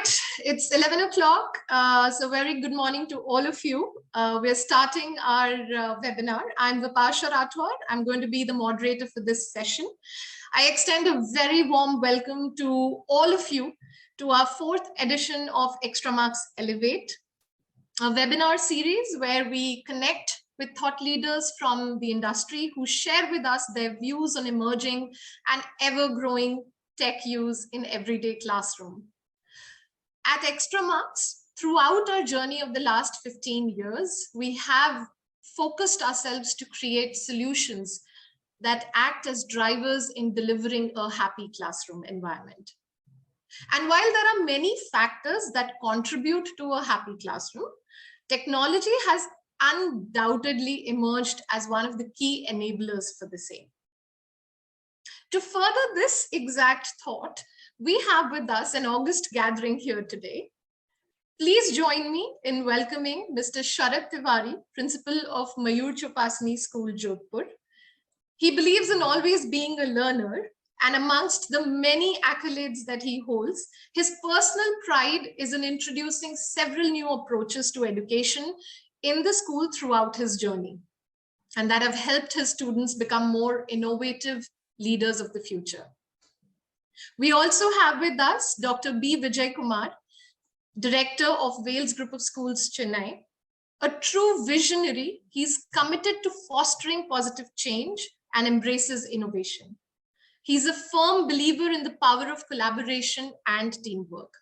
right, it's 11 o'clock. So very good morning to all of you. We're starting our webinar. I'm Sharad. I'm going to be the moderator for this session. I extend a very warm welcome to all of you to our fourth edition of Extramarks Elevate, a webinar series where we connect with thought leaders from the industry who share with us their views on emerging and ever-growing tech use in everyday classroom. At Extramarks, throughout our journey of the last 15 years, we have focused ourselves to create solutions that act as drivers in delivering a happy classroom environment. And while there are many factors that contribute to a happy classroom, technology has undoubtedly emerged as one of the key enablers for the same. To further this exact thought, we have with us an august gathering here today. Please join me in welcoming Mr. Sharad Tiwari, Principal of Mayoor Chopasni School, Jodhpur. He believes in always being a learner, and amongst the many accolades that he holds, his personal pride is in introducing several new approaches to education in the school throughout his journey, and that have helped his students become more innovative leaders of the future. We also have with us Dr. B. Vijayakumar, Director of Vels Group of Schools, Chennai. A true visionary, he's committed to fostering positive change and embraces innovation. He's a firm believer in the power of collaboration and teamwork.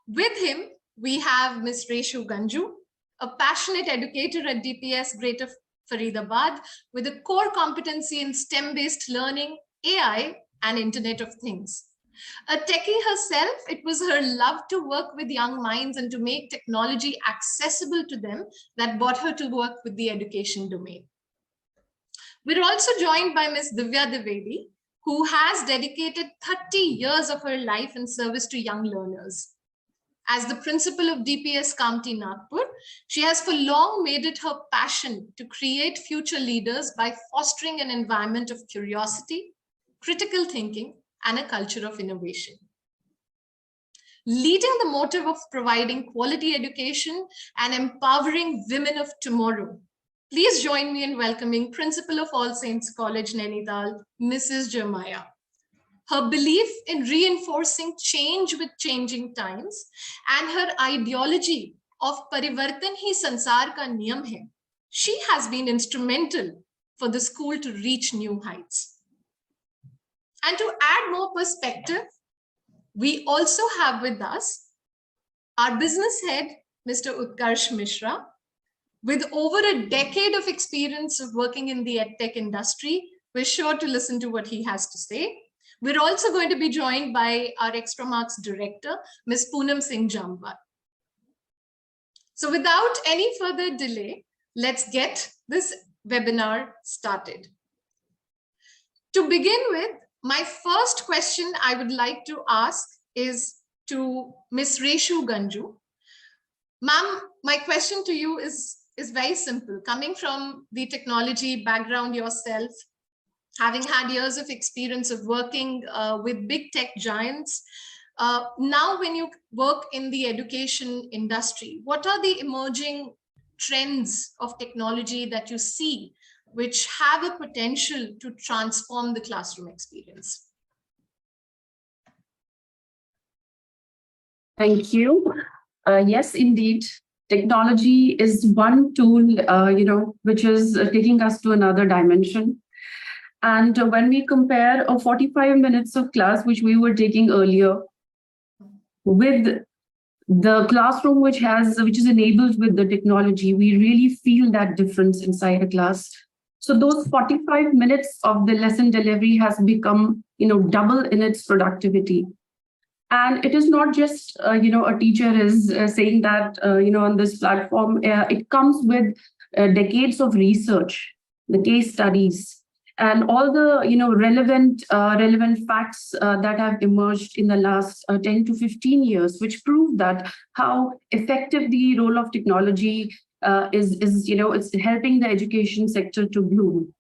With him, we have Ms. Reshu, Ganjoo, a passionate educator at DPS Greater Faridabad with a core competency in STEM-based learning, AI, and Internet of Things. A techie herself, it was her love to work with young minds and to make technology accessible to them that brought her to work with the education domain. We're also joined by Ms. Divya, who has dedicated 30 years of her life in service to young learners. As the principal of DPS Kamptee, Nagpur, she has for long made it her passion to create future leaders by fostering an environment of curiosity, critical thinking, and a culture of innovation. Leading the motive of providing quality education and empowering women of tomorrow, please join me in welcoming Principal of All Saints College, Nainital, Mrs. Jamwal. Her belief in reinforcing change with changing times and her ideology of Parivartan hi sansar ka niyam hai, she has been instrumental for the school to reach new heights. And to add more perspective, we also have with us our business head, Mr. Utkarsh Mishra. With over a decade of experience of working in the edtech industry, we're sure to listen to what he has to say. We're also going to be joined by our Extramarks director, Ms. Poonam Singh Jamwal. So without any further delay, let's get this webinar started. To begin with, my first question I would like to ask is to Ms. Reshu, Ganjoo. Ma'am, my question to you is very simple. Coming from the technology background yourself, having had years of experience of working with big tech giants, now when you work in the education industry, what are the emerging trends of technology that you see which have a potential to transform the classroom experience? Thank you. Yes, indeed. Technology is one tool, which is taking us to another dimension. And when we compare 45 minutes of class, which we were taking earlier, with the classroom which is enabled with the technology, we really feel that difference inside a class. So those 45 minutes of the lesson delivery has become, double in its productivity. And it is not just, a teacher is saying that, on this platform, it comes with decades of research, the case studies, and all the, relevant facts that have emerged in the last 10 to 15 years, which prove that how effective the role of technology is, it's helping the education sector to bloom.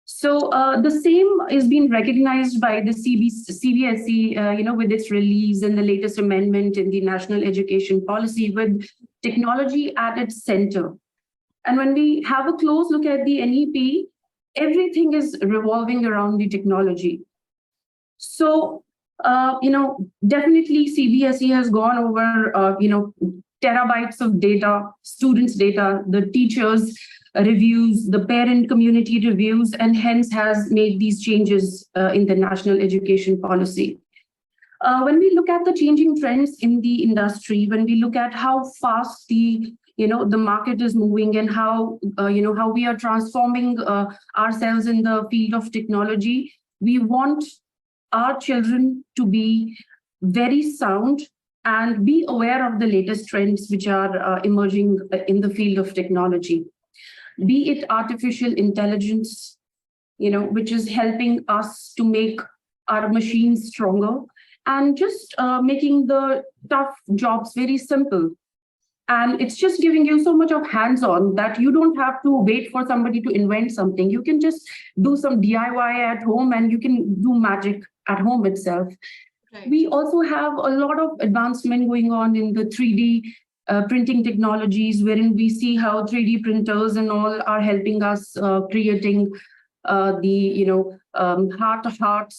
So the same is being recognized by the CBSE, with its release and the latest amendment in the National Education Policy with technology at its center. And when we have a close look at the NEP, everything is revolving around the technology. So, definitely CBSE has gone over, terabytes of data, students' data, the teachers' reviews, the parent community reviews, and hence has made these changes in the national education policy. When we look at the changing trends in the industry, when we look at how fast the market is moving and how how we are transforming ourselves in the field of technology, we want our children to be very sound and be aware of the latest trends which are emerging in the field of technology, be it artificial intelligence, which is helping us to make our machines stronger and just making the tough jobs very simple. And it's just giving you so much of hands-on that you don't have to wait for somebody to invent something. You can just do some DIY at home and you can do magic at home itself. Right. We also have a lot of advancement going on in the 3D printing technologies, wherein we see how 3D printers and all are helping us creating hearts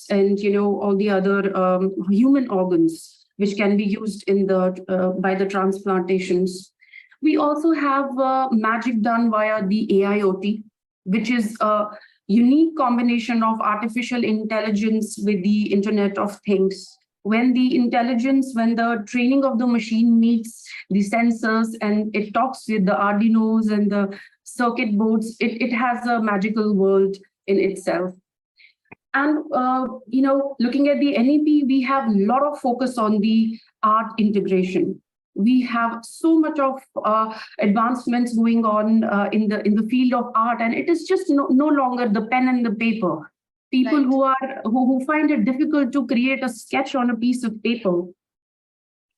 and all the other human organs which can be used in the by the transplantations. We also have magic done via the AIoT, which is a unique combination of artificial intelligence with the Internet of Things. When the training of the machine meets the sensors and it talks with the Arduinos and the circuit boards, it has a magical world in itself. And, looking at the NEP, we have a lot of focus on the art integration. We have so much of advancements going on in the field of art, and it is just no longer the pen and the paper. People right. who find it difficult to create a sketch on a piece of paper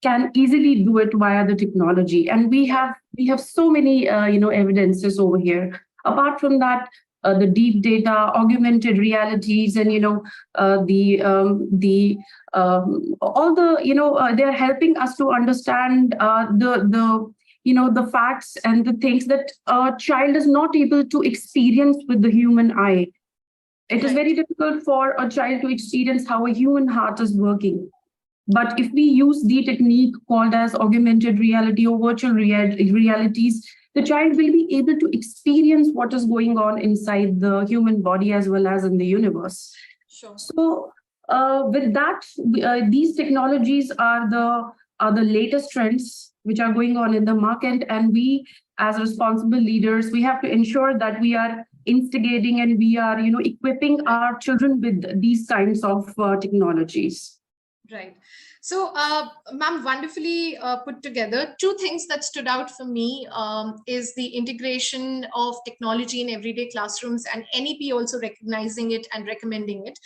can easily do it via the technology, and we have so many evidences over here. Apart from that, the deep data, augmented realities, and all the they're helping us to understand the facts and the things that a child is not able to experience with the human eye. It is very difficult for a child to experience how a human heart is working. But if we use the technique called as augmented reality or virtual realities, the child will be able to experience what is going on inside the human body as well as in the universe. Sure. So with that, these technologies are the latest trends which are going on in the market, and we as responsible leaders, we have to ensure that we are instigating and we are equipping our children with these kinds of technologies. Right. So, ma'am, wonderfully put together. Two things that stood out for me is the integration of technology in everyday classrooms and NEP also recognizing it and recommending it.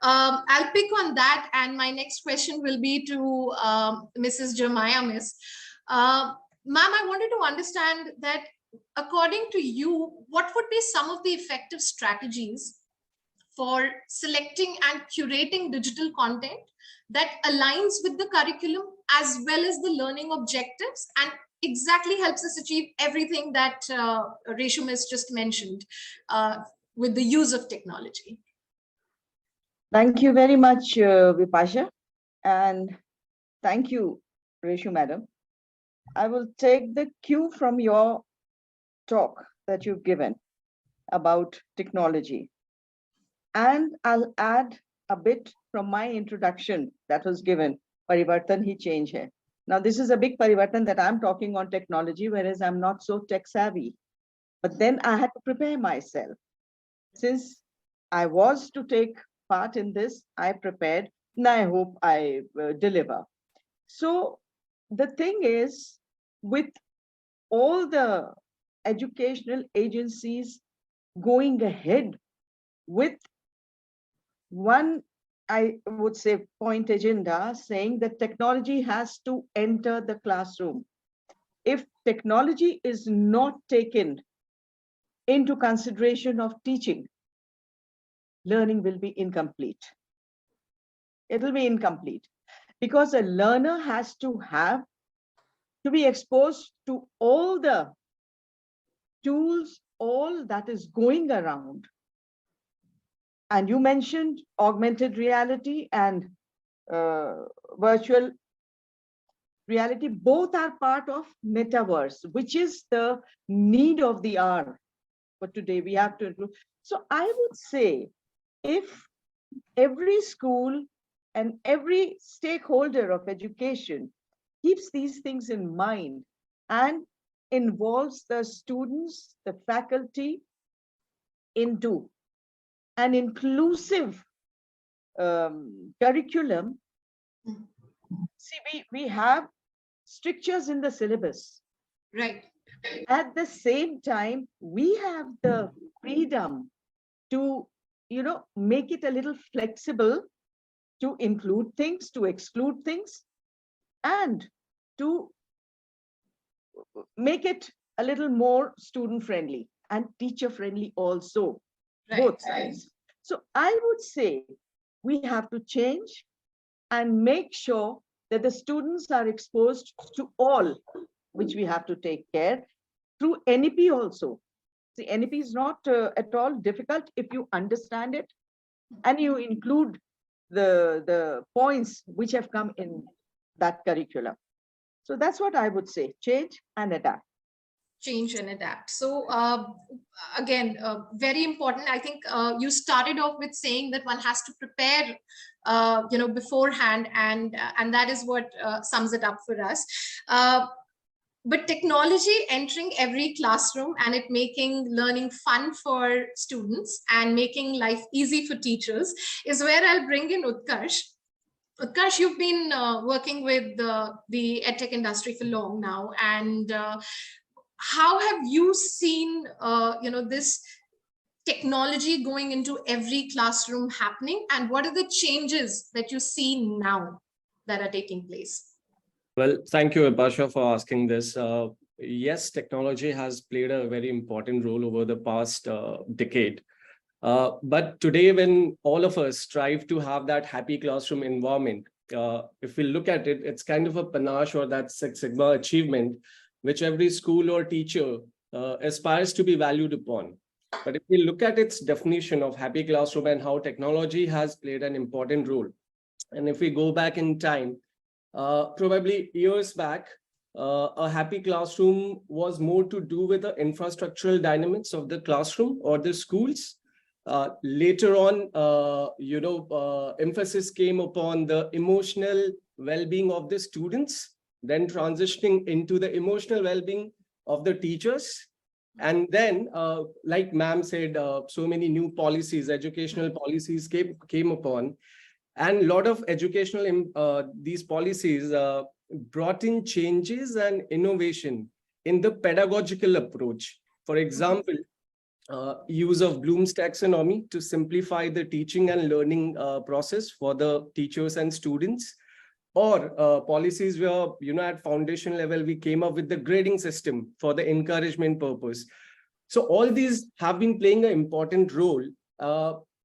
I'll pick on that. And my next question will be to Mrs. Jeremiah, Miss. Ma'am, I wanted to understand that according to you, what would be some of the effective strategies for selecting and curating digital content that aligns with the curriculum as well as the learning objectives and exactly helps us achieve everything that Reshu has just mentioned with the use of technology? Thank you very much, Vipasha, and thank you, Reshu madam. I will take the cue from your talk that you've given about technology, and I'll add a bit from my introduction that was given, Parivartan hi change hai. Now, this is a big parivartan that I'm talking on technology, whereas I'm not so tech savvy. But then I had to prepare myself. Since I was to take part in this, I prepared, and I hope I deliver. So the thing is, with all the educational agencies going ahead with one, I would say, point agenda saying that technology has to enter the classroom. If technology is not taken into consideration of teaching, learning will be incomplete. It will be incomplete because a learner has to be exposed to all the tools, all that is going around. And you mentioned augmented reality and virtual reality. Both are part of metaverse, which is the need of the hour. But today we have to include. So I would say if every school and every stakeholder of education keeps these things in mind and involves the students, the faculty into an inclusive curriculum. See, we have strictures in the syllabus. Right. At the same time, we have the freedom to, make it a little flexible, to include things, to exclude things, and to make it a little more student friendly and teacher friendly also, both sides. So I would say we have to change and make sure that the students are exposed to all, which we have to take care through NEP also. See, NEP is not at all difficult if you understand it and you include the points which have come in that curriculum. So that's what I would say, change and adapt. Change and adapt. So again, very important. I think you started off with saying that one has to prepare beforehand, and that is what sums it up for us. But technology entering every classroom and it making learning fun for students and making life easy for teachers is where I'll bring in Utkarsh. Utkarsh, you've been working with the edtech industry for long now, and how have you seen this technology going into every classroom happening, and what are the changes that you see now that are taking place? Well, thank you, Pasha, for asking this. Yes, technology has played a very important role over the past decade. But today, when all of us strive to have that happy classroom environment, if we look at it, it's kind of a panache or that Six Sigma achievement, which every school or teacher aspires to be valued upon. But if we look at its definition of happy classroom and how technology has played an important role, and if we go back in time, probably years back, a happy classroom was more to do with the infrastructural dynamics of the classroom or the schools. Later on, emphasis came upon the emotional well-being of the students, then transitioning into the emotional well-being of the teachers. And then, like ma'am said, so many new policies, educational policies came upon. And a lot of educational, these policies brought in changes and innovation in the pedagogical approach. For example, use of Bloom's taxonomy to simplify the teaching and learning process for the teachers and students, or policies where, at foundation level, we came up with the grading system for the encouragement purpose. So all these have been playing an important role.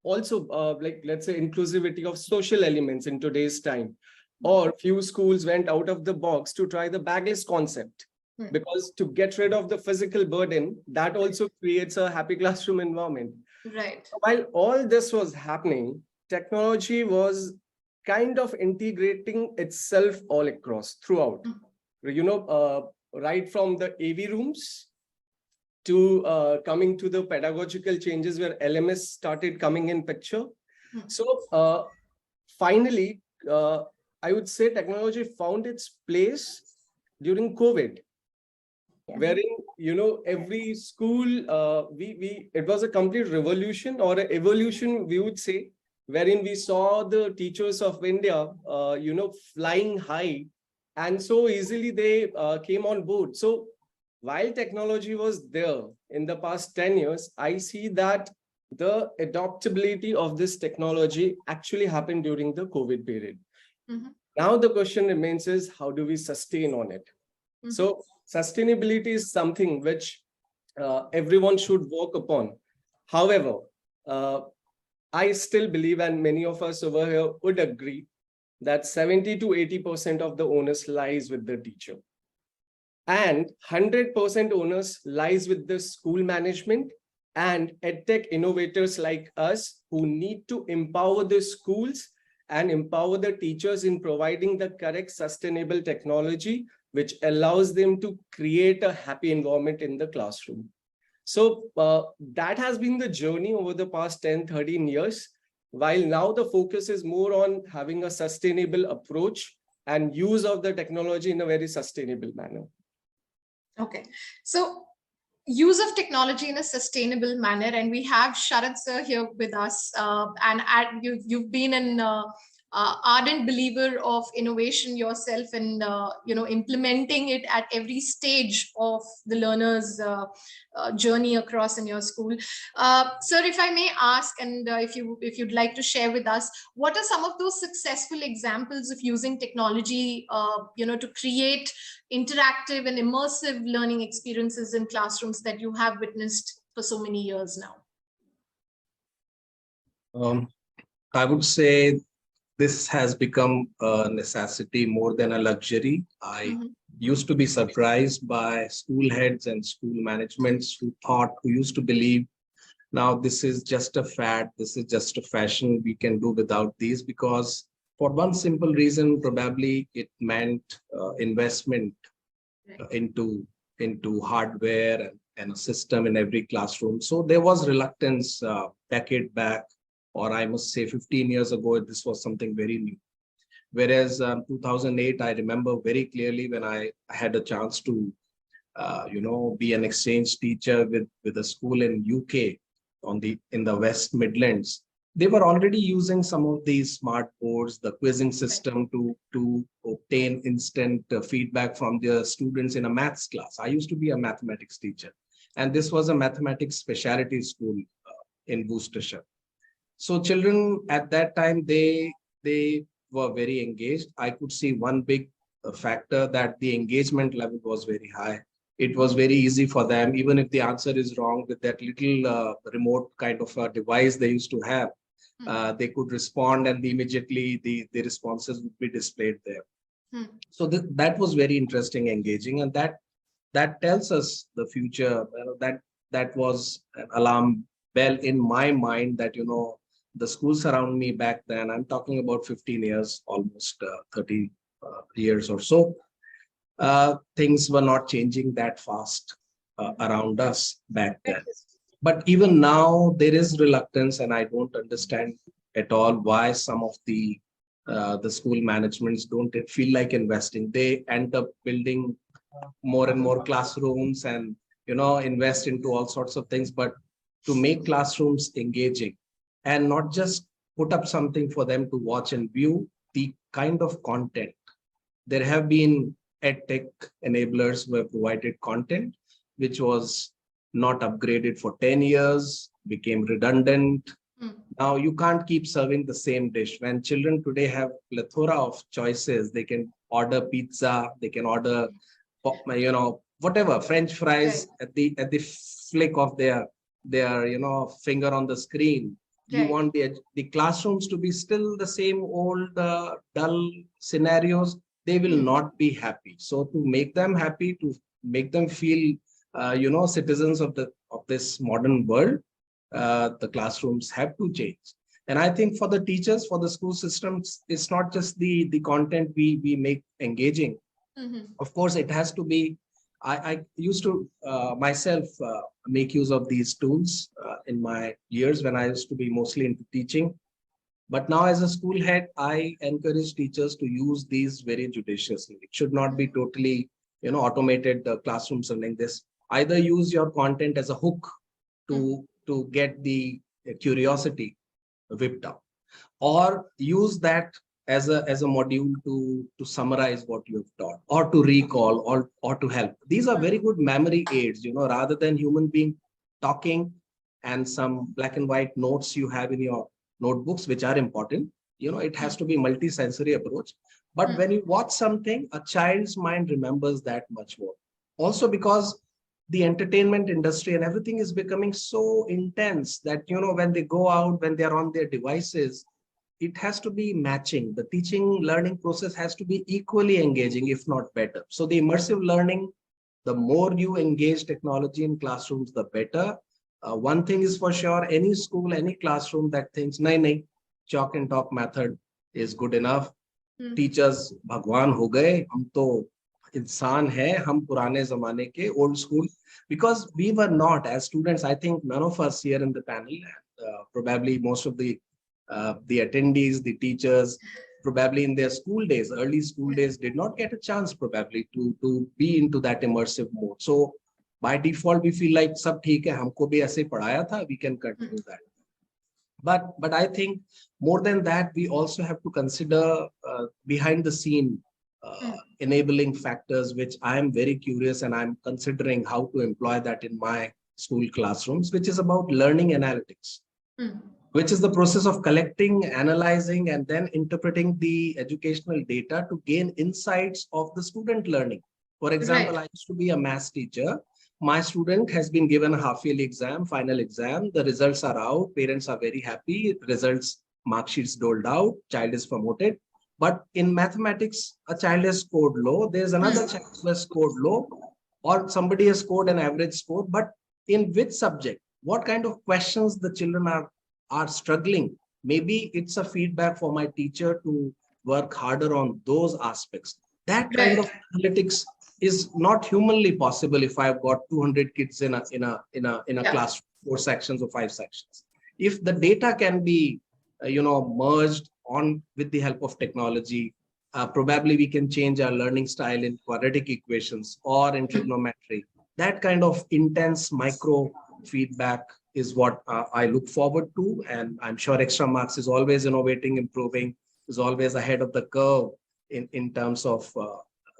Also, like, let's say, inclusivity of social elements in today's time, or few schools went out of the box to try the bagless concept. Because to get rid of the physical burden, that also creates a happy classroom environment. Right. While all this was happening, technology was kind of integrating itself all across throughout. Right from the AV rooms to coming to the pedagogical changes where LMS started coming in picture. So finally, I would say technology found its place during COVID. Wherein, every school, it was a complete revolution or an evolution, we would say, wherein we saw the teachers of India, flying high, and so easily they came on board. So while technology was there in the past 10 years, I see that the adaptability of this technology actually happened during the COVID period. Now the question remains is, how do we sustain on it? So sustainability is something which everyone should work upon. However, I still believe, and many of us over here would agree, that 70 to 80% of the onus lies with the teacher. And 100% onus lies with the school management and edtech innovators like us, who need to empower the schools and empower the teachers in providing the correct sustainable technology, which allows them to create a happy environment in the classroom. So that has been the journey over the past 10, 13 years, while now the focus is more on having a sustainable approach and use of the technology in a very sustainable manner. Okay, so use of technology in a sustainable manner, and we have Sharad sir here with us, and you've been an ardent believer of innovation yourself, and implementing it at every stage of the learner's journey across in your school. Sir, if I may ask, and if you'd like to share with us, what are some of those successful examples of using technology to create interactive and immersive learning experiences in classrooms that you have witnessed for so many years now? I would say this has become a necessity more than a luxury. I used to be surprised by school heads and school managements who used to believe, now this is just a fad, this is just a fashion, we can do without these, because for one simple reason, probably it meant investment into hardware and a system in every classroom. So there was reluctance decade back, or I must say 15 years ago, this was something very new. Whereas 2008, I remember very clearly when I had a chance to, be an exchange teacher with a school in UK in the West Midlands. They were already using some of these smart boards, the quizzing system to obtain instant feedback from their students in a maths class. I used to be a mathematics teacher, and this was a mathematics specialty school in Worcestershire. So children at that time, they were very engaged. I could see one big factor, that the engagement level was very high. It was very easy for them, even if the answer is wrong, with that little remote kind of a device they used to have. They could respond, and immediately the responses would be displayed there. So that was very interesting, engaging, and that tells us the future. That was an alarm bell in my mind that the schools around me back then, I'm talking about 15 years, almost 30 years or so, things were not changing that fast around us back then. But even now, there is reluctance, and I don't understand at all why some of the school managements don't feel like investing. They end up building more and more classrooms and invest into all sorts of things, but to make classrooms engaging and not just put up something for them to watch and view, the kind of content. There have been edtech enablers who have provided content which was not upgraded for 10 years, became redundant. Now you can't keep serving the same dish. When children today have plethora of choices, they can order pizza, they can order, whatever, French fries at the flick of their finger on the screen. You want the classrooms to be still the same old dull scenarios. They will not be happy. So to make them happy, to make them feel citizens of this modern world, the classrooms have to change. And I think for the teachers, for the school systems, it's not just the content we make engaging. Of course, it has to be. I used to myself make use of these tools in my years when I used to be mostly into teaching. But now as a school head, I encourage teachers to use these very judiciously. It should not be totally, automated classrooms and like this. Either use your content as a hook to get the curiosity whipped out, or use that as a module to summarize what you have taught, or to recall, or to help. These are very good memory aids, rather than human being talking and some black and white notes you have in your notebooks, which are important. It has to be multi-sensory approach. But when you watch something, a child's mind remembers that much more. Also because the entertainment industry and everything is becoming so intense that, when they go out, when they're on their devices, it has to be matching. The teaching learning process has to be equally engaging, if not better. So the immersive learning, the more you engage technology in classrooms, the better. One thing is for sure, any school, any classroom that thinks, nahi, chalk and talk method is good enough. Teachers, Bhagwan ho gaye, hum to insan hai, hum purane zamane ke, old school. Because we were not, as students, I think none of us here in the panel, probably most of the attendees, the teachers, probably in their school days, early school days, did not get a chance probably to be into that immersive mode. So by default, we feel like sab theek hai, humko bhi aise padhaya tha, we can continue that. But I think more than that, we also have to consider behind the scene enabling factors, which I am very curious and I'm considering how to employ that in my school classrooms, which is about learning analytics. Which is the process of collecting, analyzing, and then interpreting the educational data to gain insights of the student learning. For example, I used to be a maths teacher. My student has been given a half-yearly exam, final exam. The results are out. Parents are very happy. Results, mark sheets doled out. Child is promoted. But in mathematics, a child has scored low. There's another child who has scored low, or somebody has scored an average score. But in which subject? What kind of questions the children are struggling? Maybe it's a feedback for my teacher to work harder on those aspects. That kind of analytics is not humanly possible if I've got 200 kids in a classroom, 4 sections or 5 sections. If the data can be merged on with the help of technology, probably we can change our learning style in quadratic equations or in trigonometry. That kind of intense micro feedback is what I look forward to. And I'm sure Extramarks is always innovating, improving, is always ahead of the curve in terms of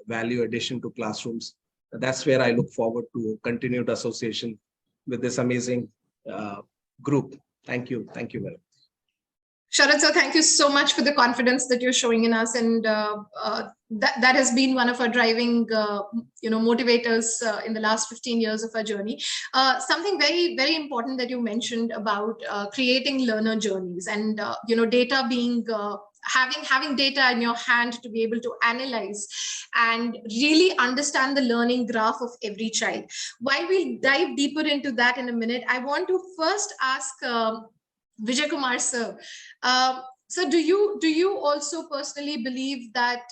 value addition to classrooms. That's where I look forward to continued association with this amazing group. Thank you. Thank you very much. Sharad sir, thank you so much for the confidence that you're showing in us, and that has been one of our driving, motivators in the last 15 years of our journey. Something very, very important that you mentioned about creating learner journeys, and data being having data in your hand to be able to analyze and really understand the learning graph of every child. While we dive deeper into that in a minute, I want to first ask Vijayakumar sir. So do you also personally believe that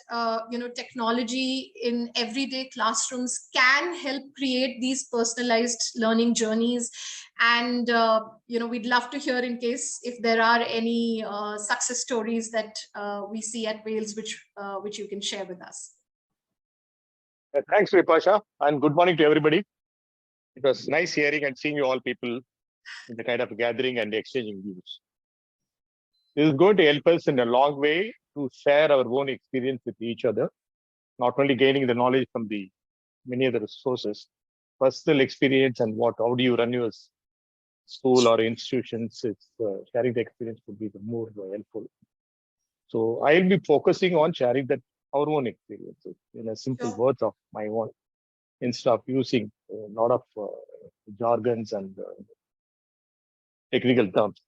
technology in everyday classrooms can help create these personalized learning journeys? And we'd love to hear in case if there are any success stories that we see at Vels, which you can share with us. Thanks, Vipasha, and good morning to everybody. It was nice hearing and seeing you all people in the kind of gathering and exchanging views. This is going to help us in a long way to share our own experience with each other, not only gaining the knowledge from the many other sources, personal experience and how do you run your school or institutions. Sharing the experience would be the more helpful. So I'll be focusing on sharing our own experiences in a simple words of my own, instead of using a lot of jargons and technical terms.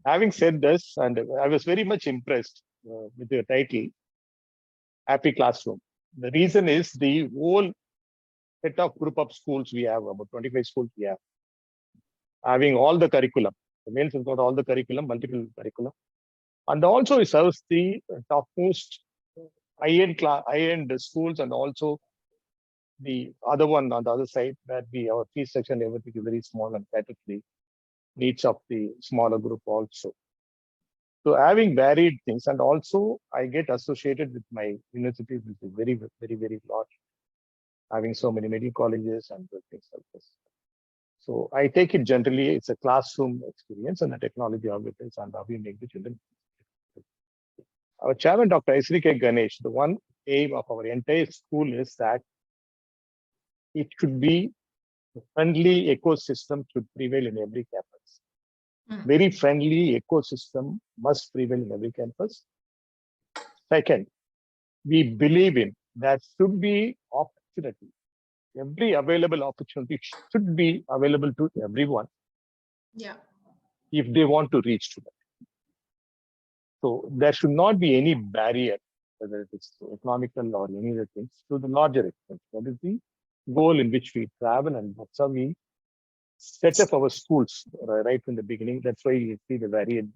Having said this, and I was very much impressed with the title, Happy Classroom. The reason is the whole set of group of schools we have, about 25 schools we have, having all the curriculum. The Vels has got all the curriculum, multiple curriculum. And also it serves the topmost high-end schools, and also the other one on the other side, where our fee section, everything is very small and cater to the needs of the smaller group also. So having varied things, and also I get associated with my university, which is very, very, very large, having so many medical colleges and things like this. So I take it generally, it's a classroom experience and the technology of it is, and how we make the children. Our chairman, Dr. S.R.K. Ganesh, the one aim of our entire school is that it should be a friendly ecosystem should prevail in every campus. Very friendly ecosystem must prevail in every campus. Second, we believe in that should be opportunity every available opportunity should be available to everyone Yeah. if they want to reach to that. So there should not be any barrier, whether it is economical or any other things, to the larger extent. That is the goal in which we travel, and that's how we set up our schools right from the beginning. That's why you see the varied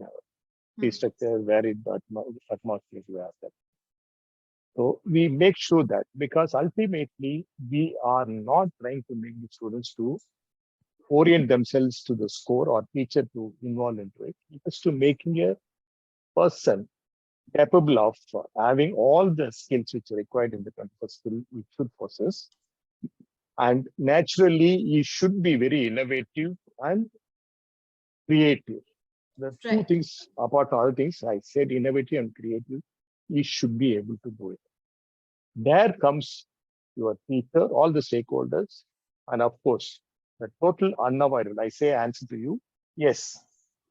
fee structure, varied atmosphere we have that. So we make sure that, because ultimately we are not trying to make the students to orient themselves to the score or teacher to involve into it. It's to making a person capable of having all the skills which are required in the 21st century, which should possess. And naturally, you should be very innovative and creative. The two Right. things, apart from other things, I said innovative and creative, you should be able to do it. There comes your teacher, all the stakeholders, and of course, the total unavoidable. I say answer to you, yes,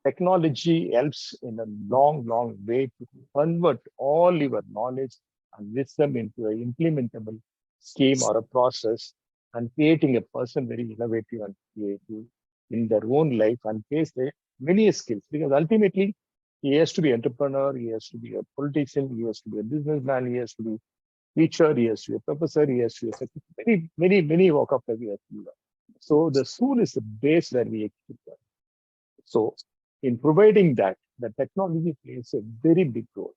technology helps in a long, long way to convert all your knowledge and wisdom into an implementable scheme or a process, and creating a person very innovative and creative in their own life and face the many skills. Because ultimately, he has to be entrepreneur, he has to be a politician, he has to be a businessman, he has to be teacher, he has to be a professor, he has to be a secretary, many walk of life he has to do that. So the school is the base where we execute that. So in providing that, the technology plays a very big role.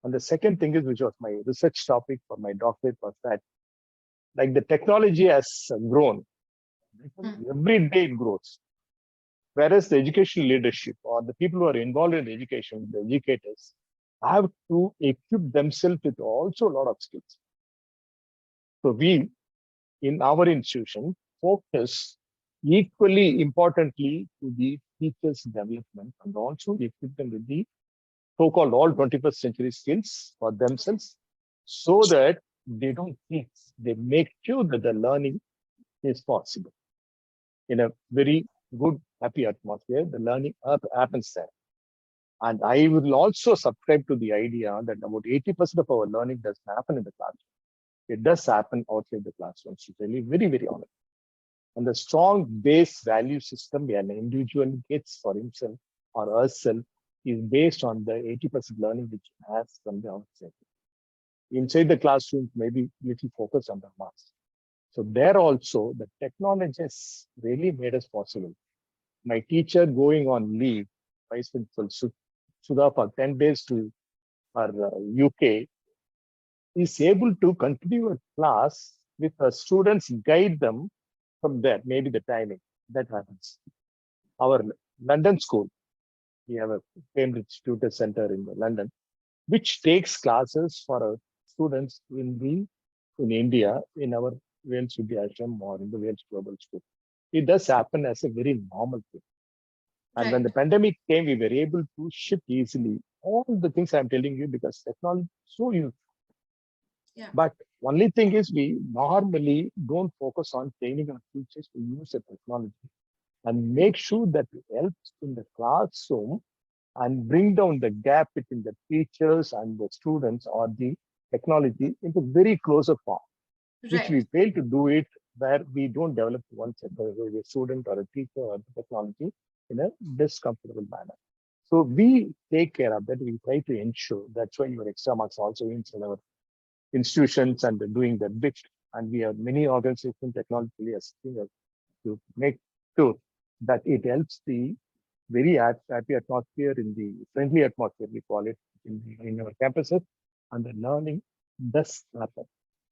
And the second thing is, which was my research topic for my doctorate, was that like the technology has grown, every day it grows. Whereas the educational leadership or the people who are involved in education, the educators, have to equip themselves with also a lot of skills. So we, in our institution, focus equally importantly to the teachers' development and also equip them with the so-called all 21st century skills for themselves, so that they don't teach, they make sure that the learning is possible. In a very good, happy atmosphere, the learning happens there. And I will also subscribe to the idea that about 80% of our learning doesn't happen in the classroom. It does happen outside the classroom. So really, very, very honest. And the strong base value system an individual gets for himself or herself is based on the 80% learning which he has from the outside. Inside the classroom, maybe little focus on the marks. So there also, the technology has really made us possible. My teacher going on leave, Vice Principal Sudha, for 10 days to her UK, is able to continue a class with her students, guide them from there, maybe the timing that happens. Our London school, we have a Cambridge Tutor Center in London, which takes classes for our students in India, in our Vels Vijayakumar or in the Vels Global School. It does happen as a very normal thing. And when the pandemic came, we were able to shift easily all the things I'm telling you, because technology is so useful. Yeah. But only thing is, we normally don't focus on training our teachers to use the technology and make sure that it helps in the classroom and bring down the gap between the teachers and the students or the technology into very closer form, which we fail to do it where we don't develop one set of a student or a teacher or the technology in a discomfortable manner. So we take care of that. We try to ensure. That's why your Extramarks also in our institutions and doing that bit. And we have many organizations technologically assisting us to make sure that it helps the very happy atmosphere, in the friendly atmosphere, we call it, in our campuses, and the learning does happen.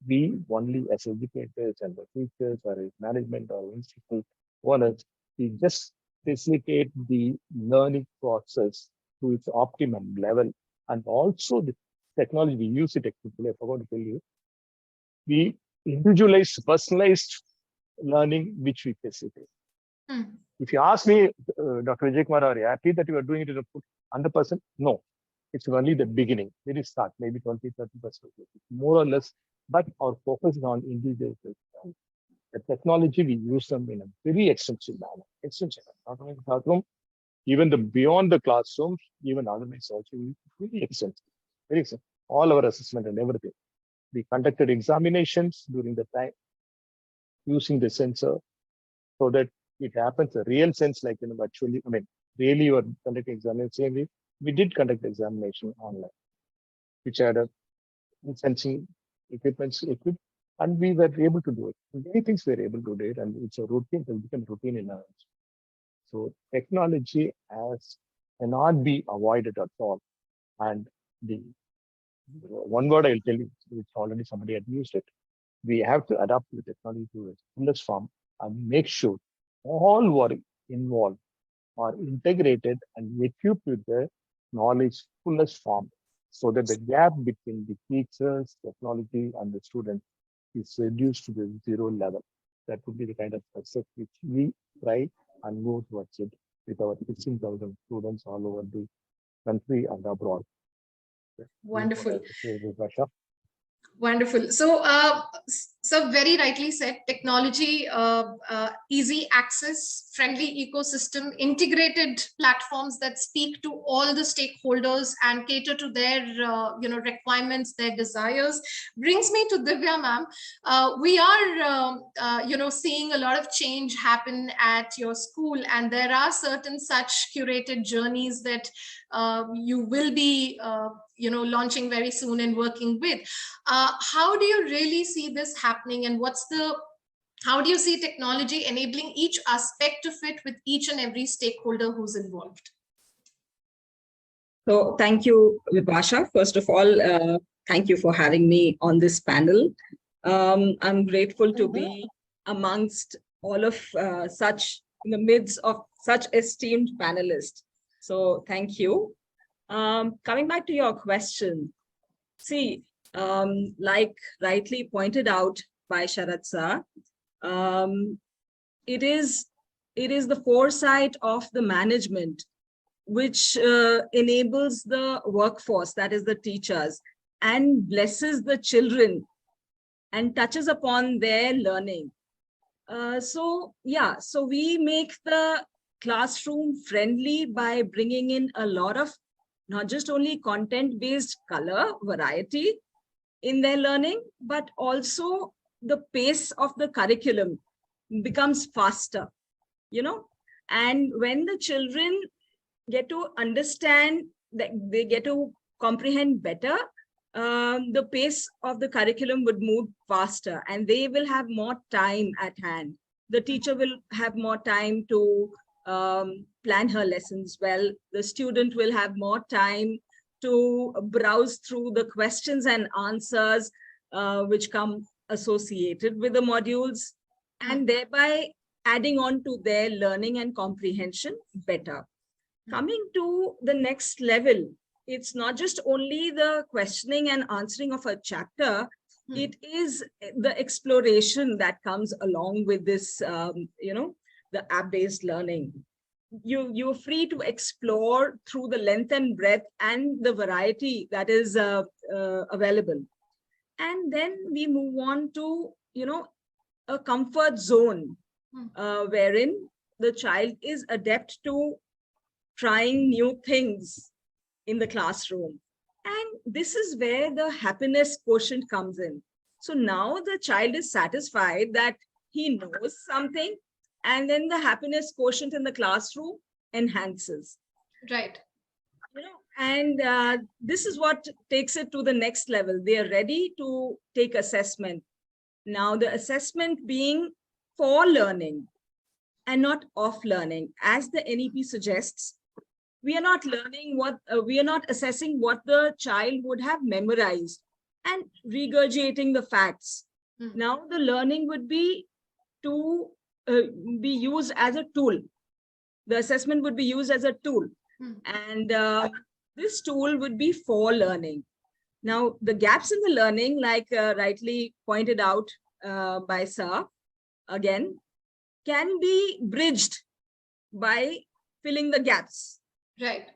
We only as educators and the teachers or as management or institute owners, we just facilitate the learning process to its optimum level. And also the technology, we use it exclusively. I forgot to tell you, we individualized, personalized learning, which we facilitate. If you ask me, Dr. Vijayakumar, are you happy that you are doing it in a 100%? No, it's only the beginning. Very start, maybe 20, 30%, more or less. But our focus is on individual. The technology, we use them in a very extensive manner. Not only the classroom, even the beyond the classrooms, even otherwise also, very extensive. Very extensive. All our assessment and everything. We conducted examinations during the time. using the sensor so that it happens a real sense, like virtually, really you are conducting examination. Same way, we did conduct examination online, which had a sensing equipment, and we were able to do it. Many things we were able to do it, and it's a routine, it become routine in our. So technology cannot be avoided at all. And the one word I'll tell you, which already somebody had used it, we have to adapt the technology to its fullest form and make sure all who are involved are integrated and equipped with the knowledge fullest form, so that the gap between the teachers, technology, and the student is reduced to the zero level. That would be the kind of success which we try and move towards it with our 16,000 students all over the country and abroad. Wonderful. Russia. Wonderful. So, so very rightly said, technology, easy access, friendly ecosystem, integrated platforms that speak to all the stakeholders and cater to their, requirements, their desires, brings me to Divya, ma'am. We are, seeing a lot of change happen at your school, and there are certain such curated journeys that you will be, launching very soon and working with. How do you really see this happening, and how do you see technology enabling each aspect of it with each and every stakeholder who's involved? So thank you, Vipasha. First of all, thank you for having me on this panel. I'm grateful to be amongst all of such, in the midst of such esteemed panelists. So thank you. Coming back to your question, see, like rightly pointed out by Sharad sir, it is the foresight of the management which enables the workforce, that is the teachers, and blesses the children and touches upon their learning. So we make the classroom friendly by bringing in a lot of not just only content-based color variety in their learning, but also the pace of the curriculum becomes faster, and when the children get to understand, that they get to comprehend better, the pace of the curriculum would move faster and they will have more time at hand. The teacher will have more time to plan her lessons well. The student will have more time to browse through the questions and answers which come associated with the modules, and thereby adding on to their learning and comprehension better. Coming to the next level, it's not just only the questioning and answering of a chapter, it is the exploration that comes along with this, the app-based learning. You're free to explore through the length and breadth and the variety that is available. And then we move on to, a comfort zone wherein the child is adept to trying new things in the classroom. And this is where the happiness quotient comes in. So now the child is satisfied that he knows something, and then the happiness quotient in the classroom enhances. Right. And this is what takes it to the next level. They are ready to take assessment. Now the assessment being for learning and not of learning. As the NEP suggests, we are not learning we are not assessing what the child would have memorized and regurgitating the facts. Now the learning would be to be used as a tool. The assessment would be used as a tool, and this tool would be for learning. Now the gaps in the learning, like rightly pointed out by Sir, again, can be bridged by filling the gaps. Right.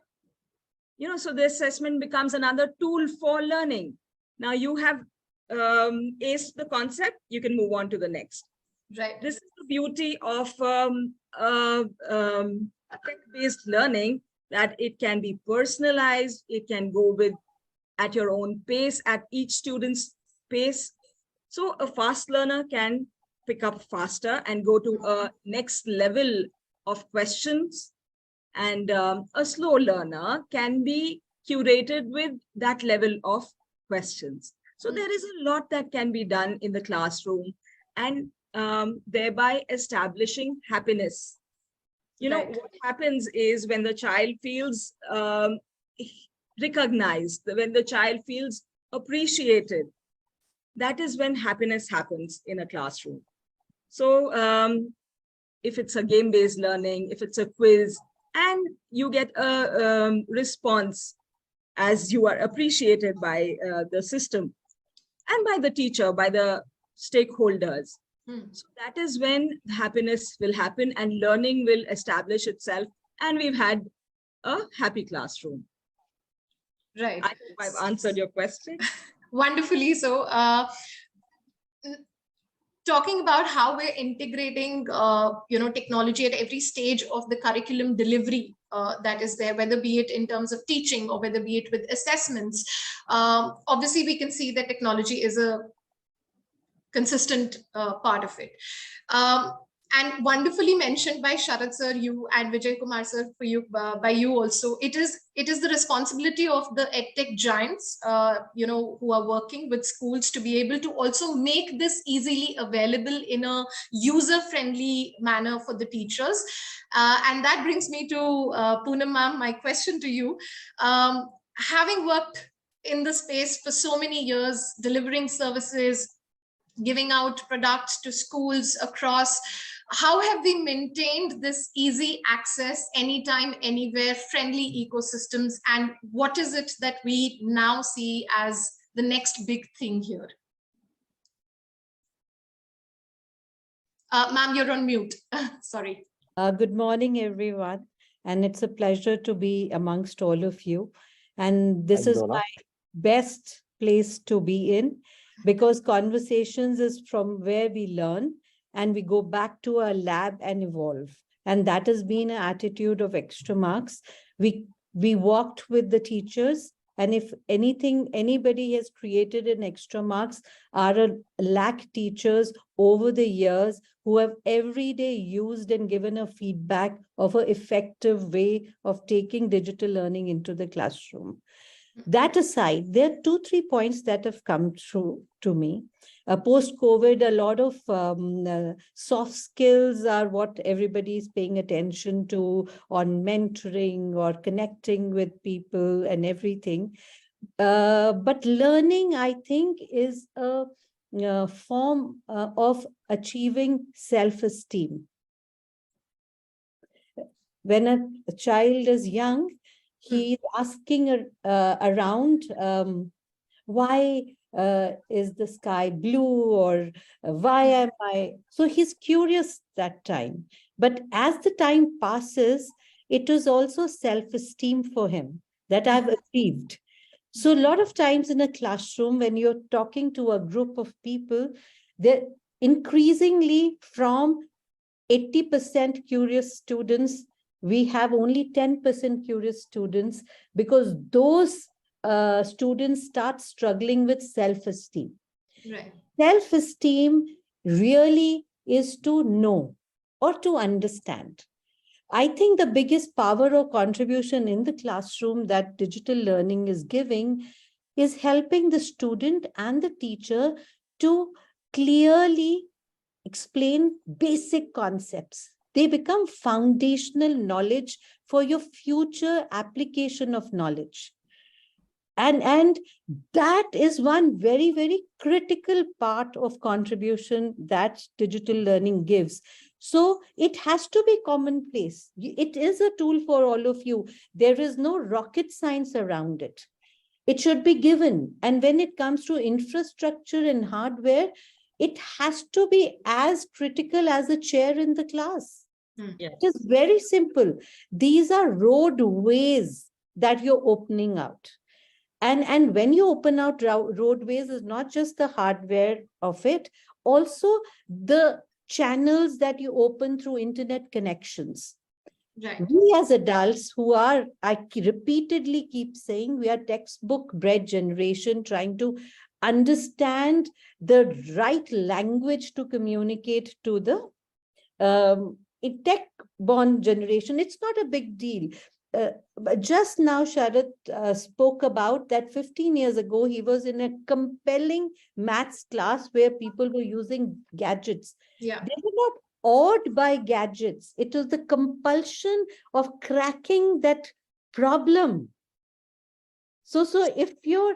So the assessment becomes another tool for learning. Now you have aced the concept, you can move on to the next. Right. This is the beauty of tech-based learning, that it can be personalized, it can go with at your own pace, at each student's pace. So a fast learner can pick up faster and go to a next level of questions. And a slow learner can be curated with that level of questions. So there is a lot that can be done in the classroom, and thereby establishing happiness. You know, what happens is when the child feels recognized, when the child feels appreciated, that is when happiness happens in a classroom. So if it's a game-based learning, if it's a quiz, and you get a response as you are appreciated by the system and by the teacher, by the stakeholders. So that is when happiness will happen and learning will establish itself. And we've had a happy classroom. Right. I hope I've answered your question. Wonderfully so. Talking about how we're integrating, technology at every stage of the curriculum delivery that is there, whether be it in terms of teaching or whether be it with assessments. Obviously, we can see that technology is a consistent part of it. And wonderfully mentioned by Sharad sir, you, and Vijayakumar sir, for you, by you also. It is the responsibility of the edtech giants, who are working with schools to be able to also make this easily available in a user-friendly manner for the teachers. And that brings me to Poonam ma'am, my question to you. Having worked in the space for so many years, delivering services, giving out products to schools across, how have we maintained this easy access, anytime, anywhere, friendly ecosystems? And what is it that we now see as the next big thing here? Ma'am, you're on mute. Sorry. Good morning, everyone. And it's a pleasure to be amongst all of you. And this is my best place to be in, because conversations is from where we learn and we go back to our lab and evolve. And that has been an attitude of Extramarks. We walked with the teachers, and if anything, anybody has created an Extramarks are a lakh teachers over the years who have every day used and given a feedback of an effective way of taking digital learning into the classroom. That aside, there are 2-3 points that have come through to me. Post-COVID, a lot of soft skills are what everybody is paying attention to on mentoring or connecting with people and everything. But learning, I think, is a form of achieving self-esteem. When a child is young, he's asking around, why is the sky blue, or why am I? So he's curious that time. But as the time passes, it is also self-esteem for him that I've achieved. So a lot of times in a classroom, when you're talking to a group of people, they're increasingly from 80% curious students, we have only 10% curious students, because those students start struggling with self-esteem. Right. Self-esteem really is to know or to understand. I think the biggest power or contribution in the classroom that digital learning is giving is helping the student and the teacher to clearly explain basic concepts. They become foundational knowledge for your future application of knowledge. And that is one very, very critical part of contribution that digital learning gives. So it has to be commonplace. It is a tool for all of you. There is no rocket science around it. It should be given. And when it comes to infrastructure and hardware, it has to be as critical as a chair in the class. Yes. It is very simple. These are roadways that you're opening out. And when you open out roadways, is not just the hardware of it, also the channels that you open through internet connections. Right. We as adults who are, I repeatedly keep saying, we are textbook bred generation trying to understand the right language to communicate to the tech-born generation. It's not a big deal. But just now, Sharad spoke about that 15 years ago, he was in a compelling maths class where people were using gadgets. Yeah. They were not awed by gadgets. It was the compulsion of cracking that problem. So if your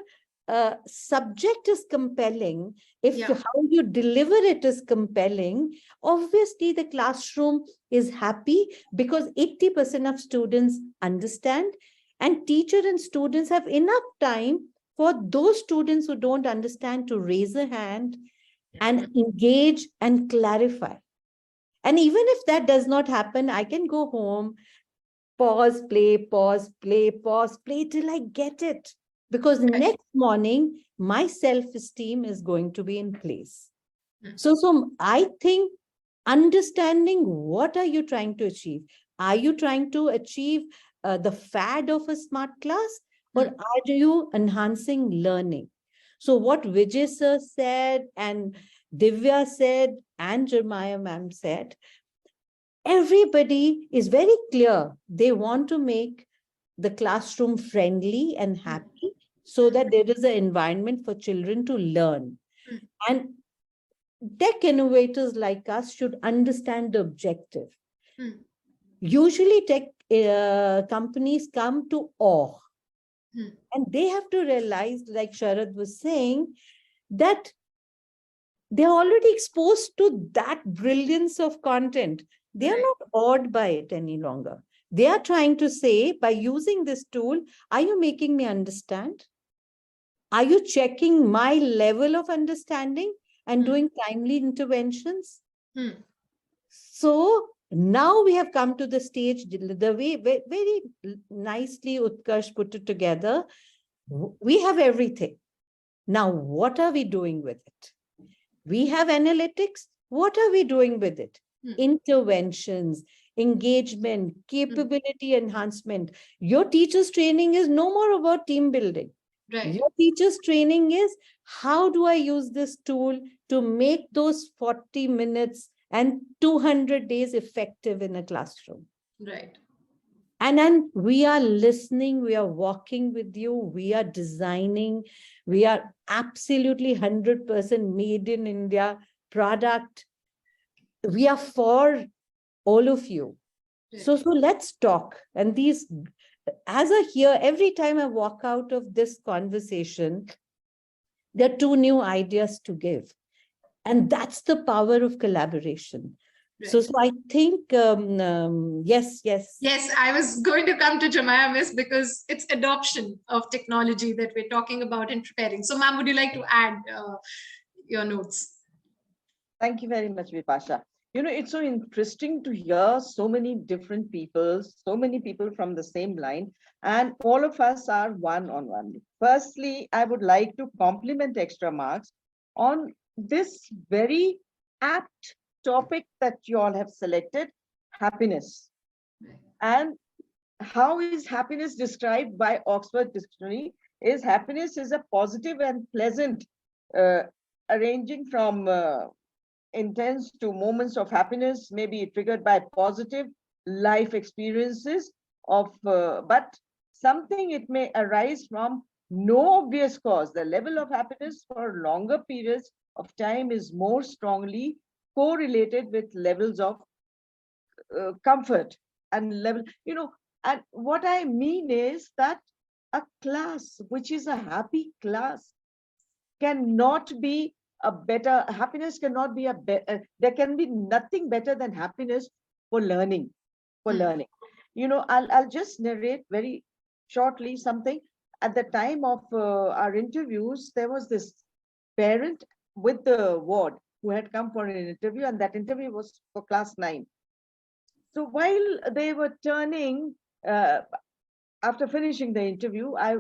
subject is compelling, if how you deliver it is compelling, obviously the classroom is happy because 80% of students understand, and teacher and students have enough time for those students who don't understand to raise a hand and engage and clarify. And even if that does not happen, I can go home, pause, play, pause, play, pause, play till I get it. Because next morning, my self-esteem is going to be in place. So I think understanding what are you trying to achieve? Are you trying to achieve the fad of a smart class, or are you enhancing learning? So what Vijay sir said and Divya said and Jeremiah ma'am said, everybody is very clear. They want to make the classroom friendly and happy so that there is an environment for children to learn. And tech innovators like us should understand the objective. Usually tech companies come to awe. And they have to realize, like Sharad was saying, that they're already exposed to that brilliance of content. They are not awed by it any longer. They are trying to say, by using this tool, are you making me understand? Are you checking my level of understanding and doing timely interventions? So now we have come to the stage, the way very nicely Utkarsh put it together. We have everything. Now, what are we doing with it? We have analytics. What are we doing with it? Interventions, engagement, capability enhancement. Your teacher's training is no more about team building. Your teacher's training is, how do I use this tool to make those 40 minutes and 200 days effective in a classroom? And then we are listening, we are walking with you, we are designing, we are absolutely 100% made in India product. We are for all of you. So let's talk. And these, as I hear, every time I walk out of this conversation, there are 2 new ideas to give. And that's the power of collaboration. So I think, yes. Yes, I was going to come to Jamaya, Miss, because it's adoption of technology that we're talking about and preparing. So ma'am, would you like to add your notes? Thank you very much, Vipasha. You know, it's so interesting to hear so many different people, so many people from the same line, and all of us are one-on-one. Firstly, I would like to compliment Extramarks on this very apt topic that you all have selected, happiness. And how is happiness described by Oxford Dictionary? Is happiness is a positive and pleasant, arranging from intense to moments of happiness, may be triggered by positive life experiences of, but something it may arise from no obvious cause. The level of happiness for longer periods of time is more strongly correlated with levels of comfort and level, you know. And what I mean is that a class which is a happy class cannot be a better, happiness cannot be a better, there can be nothing better than happiness for learning, You know, I'll just narrate very shortly something. At the time of our interviews, there was this parent with the ward who had come for an interview, and that interview was for class 9. So while they were turning, after finishing the interview, I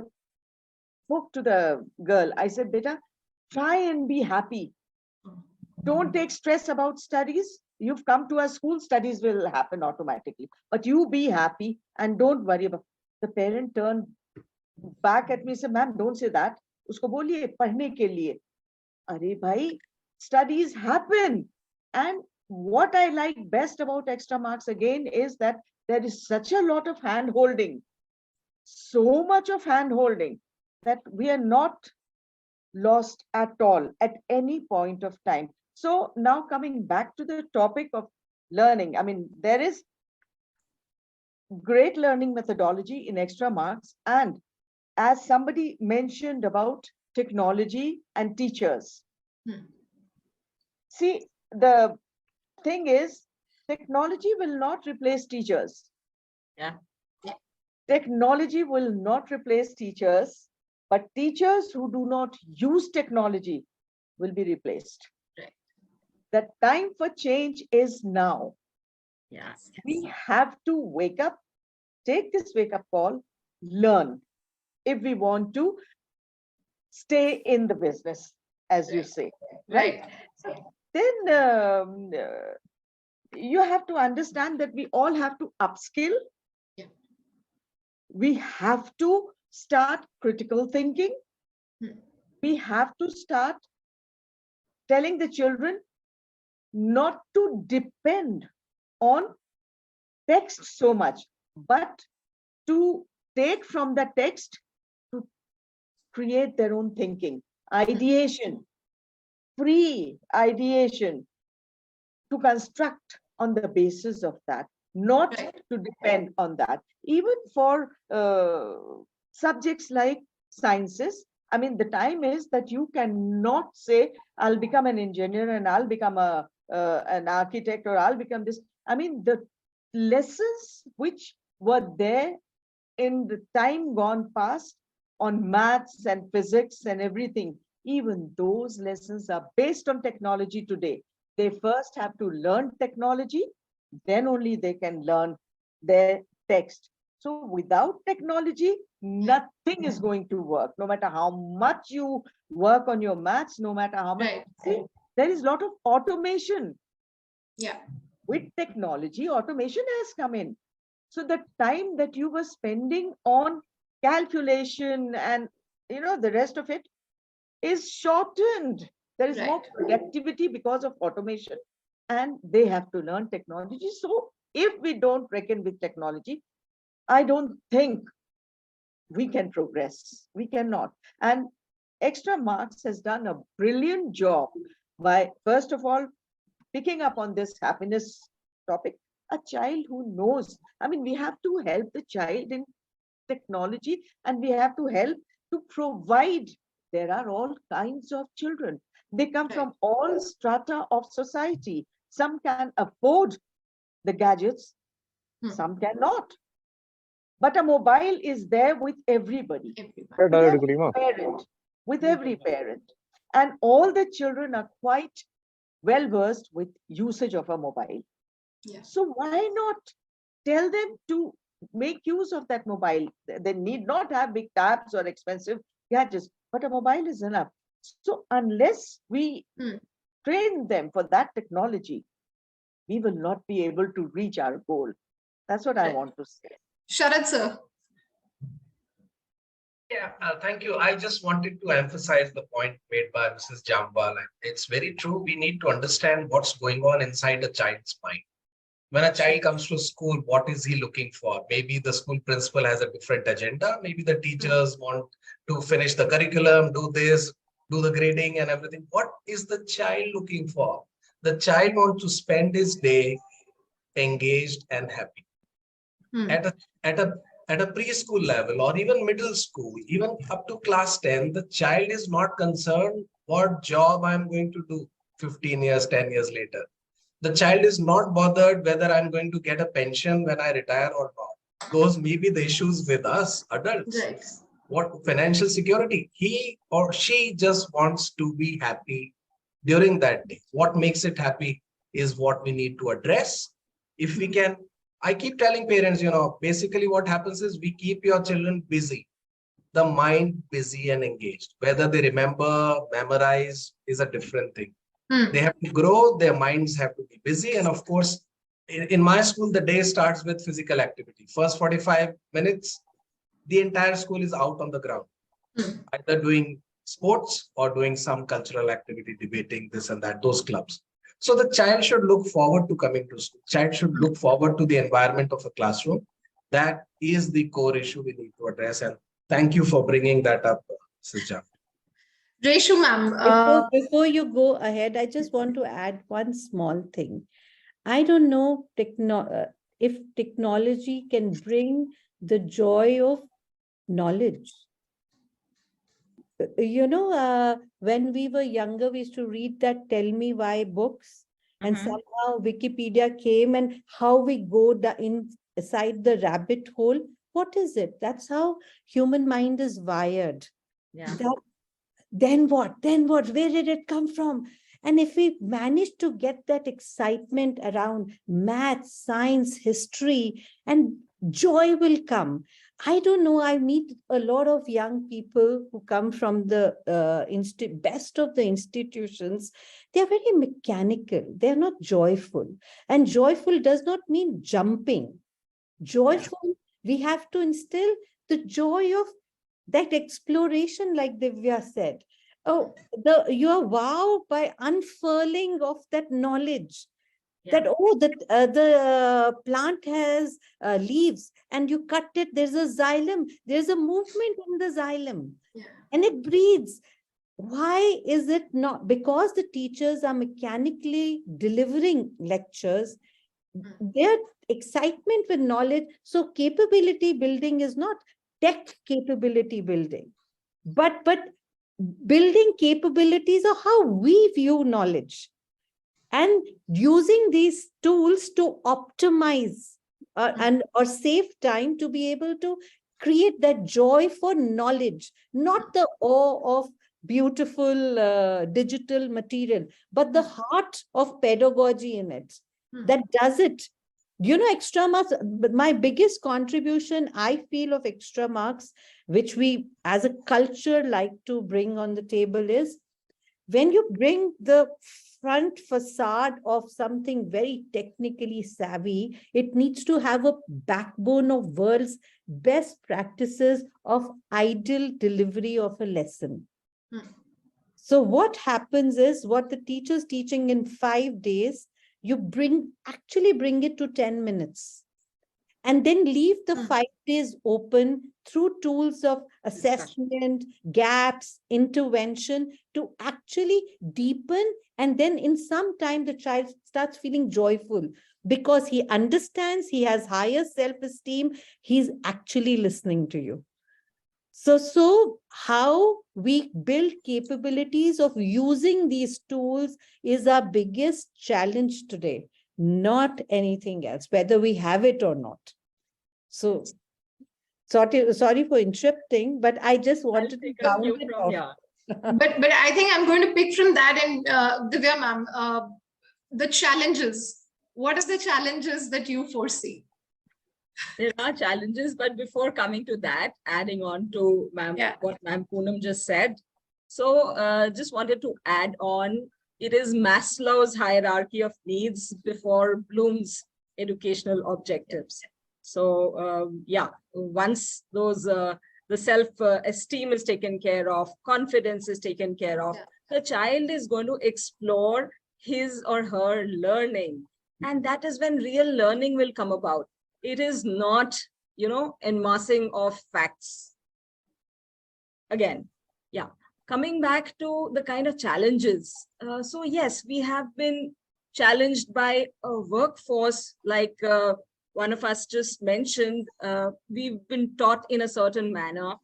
spoke to the girl. I said, "Beta, try and be happy. Don't take stress about studies. You've come to a school, studies will happen automatically. But you be happy and don't worry about." The parent turned back at me and said, "Ma'am, don't say that. उसको बोलिए पढ़ने के लिए. अरे भाई, studies happen. And what I like best about Extra Marks again is that there is such a lot of hand holding, so much of hand holding, that we are not lost at all at any point of time. So now coming back to the topic of learning, I mean, there is great learning methodology in Extra Marks. And as somebody mentioned about technology and teachers, see, the thing is, technology will not replace teachers. Yeah. Technology will not replace teachers, but teachers who do not use technology will be replaced. Right. The time for change is now. Yes. We have to wake up, take this wake up call, learn if we want to stay in the business, as you say. Right. Then you have to understand that we all have to upskill. Yeah. We have to start critical thinking. We have to start telling the children not to depend on text so much, but to take from the text to create their own thinking, ideation, free ideation, to construct on the basis of that, not to depend on that. Even for subjects like sciences, I mean, the time is that you cannot say, I'll become an engineer and I'll become an architect, or I'll become this. I mean, the lessons which were there in the time gone past on maths and physics and everything, even those lessons are based on technology today. They first have to learn technology, then only they can learn their text. So without technology, nothing is going to work. No matter how much you work on your maths, no matter how much. See, there is a lot of automation. Yeah. With technology, automation has come in. So the time that you were spending on calculation and the rest of it is shortened. There is more productivity because of automation, and they have to learn technology. So if we don't reckon with technology, I don't think we can progress. We cannot. And Extra Marks has done a brilliant job by, first of all, picking up on this happiness topic. A child who knows, I mean, we have to help the child in technology, and we have to help to provide. There are all kinds of children. They come from all strata of society. Some can afford the gadgets, some cannot. But a mobile is there with everybody, with every parent. And all the children are quite well versed with usage of a mobile. Yeah. So why not tell them to make use of that mobile? They need not have big tabs or expensive gadgets, but a mobile is enough. So unless we train them for that technology, we will not be able to reach our goal. That's what I want to say. Sharad, sir. Yeah, thank you. I just wanted to emphasize the point made by Mrs. Jamwal. It's very true. We need to understand what's going on inside a child's mind. When a child comes to school, what is he looking for? Maybe the school principal has a different agenda. Maybe the teachers want to finish the curriculum, do this, do the grading and everything. What is the child looking for? The child wants to spend his day engaged and happy. At a preschool level or even middle school, even up to class 10, the child is not concerned what job I'm going to do 15 years, 10 years later. The child is not bothered whether I'm going to get a pension when I retire or not. Those may be the issues with us adults. Right. What financial security? He or she just wants to be happy during that day. What makes it happy is what we need to address. If we can, I keep telling parents, basically what happens is we keep your children busy, the mind busy and engaged. Whether they remember, memorize is a different thing. They have to grow, their minds have to be busy. And of course, in my school, the day starts with physical activity. First 45 minutes, the entire school is out on the ground, either doing sports or doing some cultural activity, debating this and that, those clubs. So the child should look forward to coming to school. Child should look forward to the environment of a classroom. That is the core issue we need to address. And thank you for bringing that up, Sija. Reshu ma'am. Before you go ahead, I just want to add one small thing. I don't know if technology can bring the joy of knowledge. When we were younger, we used to read that Tell Me Why books, and somehow Wikipedia came, and how we go inside the rabbit hole. What is it? That's how human mind is wired. Yeah. Then what? Where did it come from? And if we manage to get that excitement around math, science, history, and joy will come. I don't know, I meet a lot of young people who come from the best of the institutions. They're very mechanical. They're not joyful. And joyful does not mean jumping. Joyful, we have to instill the joy of that exploration, like Divya said. Oh, you are wowed by unfurling of that knowledge. That, the plant has leaves, and you cut it, there's a xylem, there's a movement in the xylem, and it breathes. Why is it not? Because the teachers are mechanically delivering lectures, their excitement with knowledge. So capability building is not tech capability building, but building capabilities of how we view knowledge. And using these tools to optimize or save time to be able to create that joy for knowledge, not the awe of beautiful digital material, but the heart of pedagogy in it. That does it. Extramarks, but my biggest contribution, I feel, of Extramarks, which we as a culture like to bring on the table, is when you bring the front facade of something very technically savvy, it needs to have a backbone of world's best practices of ideal delivery of a lesson. So what happens is, what the teacher's teaching in 5 days, you actually bring it to 10 minutes. And then leave the 5 days open through tools of assessment, gaps, intervention, to actually deepen. And then in some time, the child starts feeling joyful because he understands, he has higher self-esteem, he's actually listening to you. So how we build capabilities of using these tools is our biggest challenge today, not anything else, whether we have it or not. So sorry for interrupting, but I just wanted to round it off. But I think I'm going to pick from that, and Divya ma'am, the challenges. What are the challenges that you foresee? There are challenges, but before coming to that, adding on to what Ma'am Poonam just said. So just wanted to add on, it is Maslow's hierarchy of needs before Bloom's educational objectives. So once those the self-esteem is taken care of, confidence is taken care of, the child is going to explore his or her learning. And that is when real learning will come about. It is not, enmassing of facts. Again, coming back to the kind of challenges. So yes, we have been challenged by a workforce, like one of us just mentioned. We've been taught in a certain manner,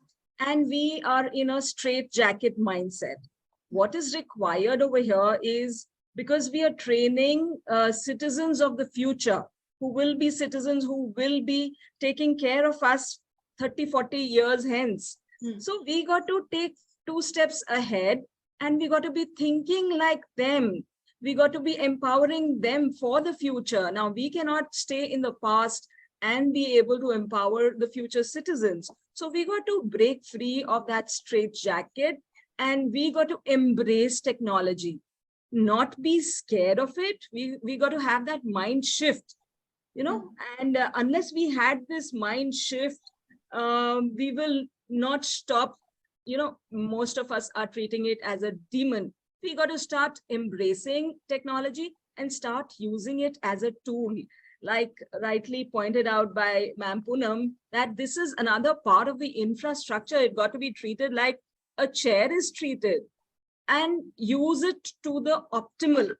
and we are in a straitjacket mindset. What is required over here is, because we are training citizens of the future, who will be citizens who will be taking care of us 30, 40 years hence. So we got to take 2 steps ahead, and we got to be thinking like them. We got to be empowering them for the future. Now, we cannot stay in the past and be able to empower the future citizens. So we got to break free of that straitjacket, and we got to embrace technology, not be scared of it. We got to have that mind shift. And unless we had this mind shift, we will not stop most of us are treating it as a demon. We got to start embracing technology and start using it as a tool. Like rightly pointed out by Ma'am Poonam, that this is another part of the infrastructure. It got to be treated like a chair is treated, and use it to the optimal,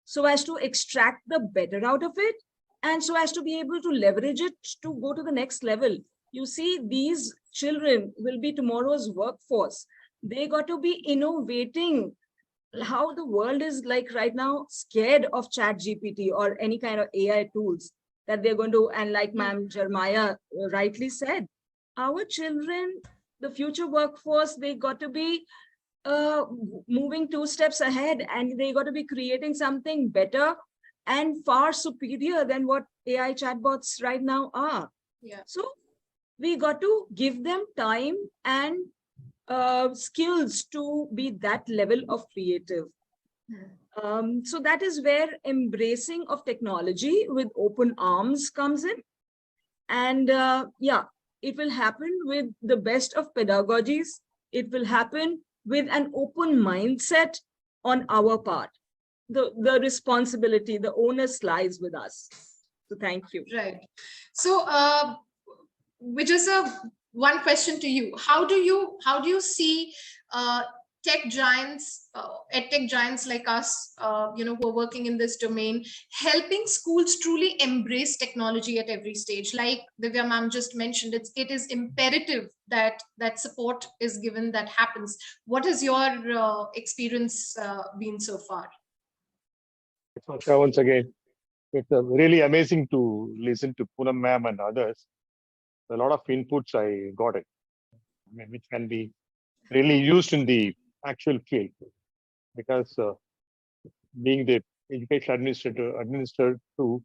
so as to extract the better out of it, and so as to be able to leverage it to go to the next level. You see, these children will be tomorrow's workforce. They got to be innovating. How the world is like right now scared of Chat GPT or any kind of AI tools that they're going to, and like Ma'am Jeremiah rightly said, our children, the future workforce, they got to be moving 2 steps ahead, and they got to be creating something better and far superior than what AI chatbots right now are. Yeah. So we got to give them time and skills to be that level of creative. So that is where embracing of technology with open arms comes in. And yeah, it will happen with the best of pedagogies. It will happen with an open mindset on our part. The responsibility, the onus lies with us. So thank you. Right. So, which is one question to you. How do you see tech giants, edtech giants like us, who are working in this domain, helping schools truly embrace technology at every stage? Like Divya ma'am just mentioned, it is imperative that support is given, that happens. What has your experience been so far? Once again, it's really amazing to listen to Poonam ma'am and others. A lot of inputs I got it, which can be really used in the actual field. Because being the education administrator too,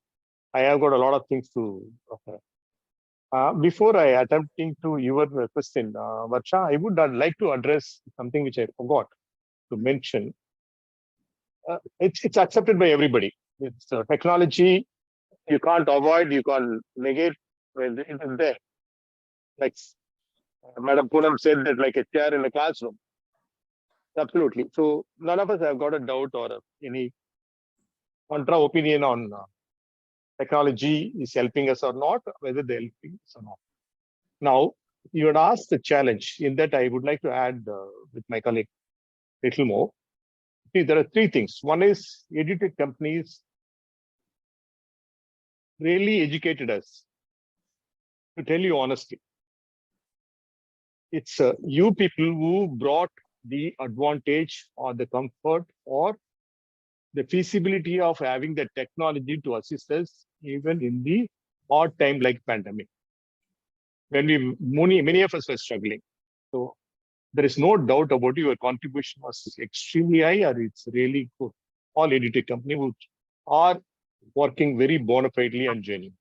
I have got a lot of things to offer. Before I attempting to your question, Varsha, I would like to address something which I forgot to mention. It's accepted by everybody. It's technology. You can't avoid. You can't negate. Well, it is there. Like Madam Poonam said, that like a chair in a classroom. Absolutely. So none of us have got a doubt or any contra opinion on technology is helping us or not, whether they're helping us or not. Now, you had asked the challenge. In that, I would like to add with my colleague a little more. See, there are 3 things. One is edutech companies really educated us. To tell you honestly, it's you people who brought the advantage or the comfort or the feasibility of having the technology to assist us even in the odd time like pandemic, when many of us were struggling. So there is no doubt about your contribution was extremely high, or it's really good. All edutech companies which are working very bona fidely and genuinely.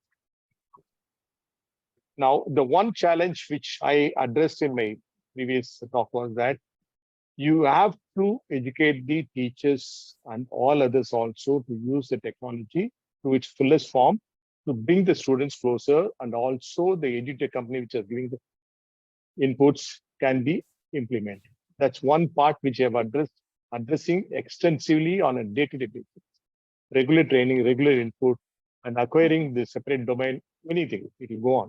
Now, the one challenge which I addressed in my previous talk was that you have to educate the teachers and all others also to use the technology to its fullest form to bring the students closer, and also the edutech company which are giving the inputs can be implemented. That's one part which I have addressing extensively on a day-to-day basis. Regular training, regular input, and acquiring the separate domain, many things, it will go on.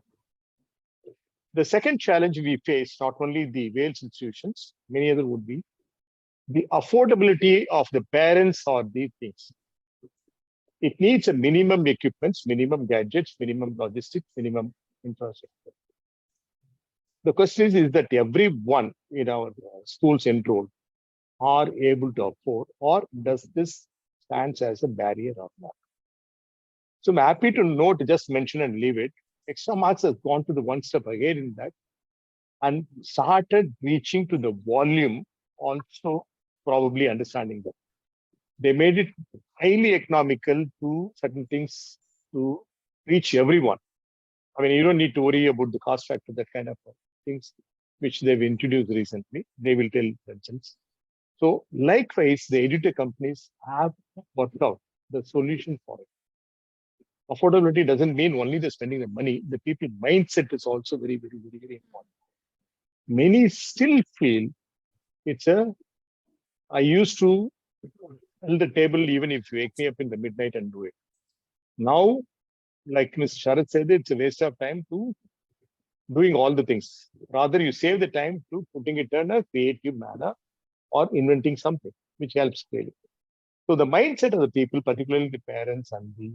The second challenge we face, not only the Wales institutions, many other would be the affordability of the parents or these things. It needs a minimum equipments, minimum gadgets, minimum logistics, minimum infrastructure. The question is that everyone in our schools enrolled are able to afford, or does this stand as a barrier or not? So I'm happy to note, just mention and leave it. Extramarks has gone to the one step ahead in that and started reaching to the volume, also probably understanding that. They made it highly economical to certain things to reach everyone. I mean, you don't need to worry about the cost factor, that kind of things which they've introduced recently. They will tell themselves. So likewise, the edutech companies have worked out the solution for it. Affordability doesn't mean only the spending the money. The people mindset is also very, very, very, very important. many still feel I used to hold the table even if you wake me up in the midnight and do it. Now, like Ms. Sharad said, it's a waste of time to doing all the things. Rather, you save the time to putting it in a creative manner or inventing something, which helps really. So the mindset of the people, particularly the parents and the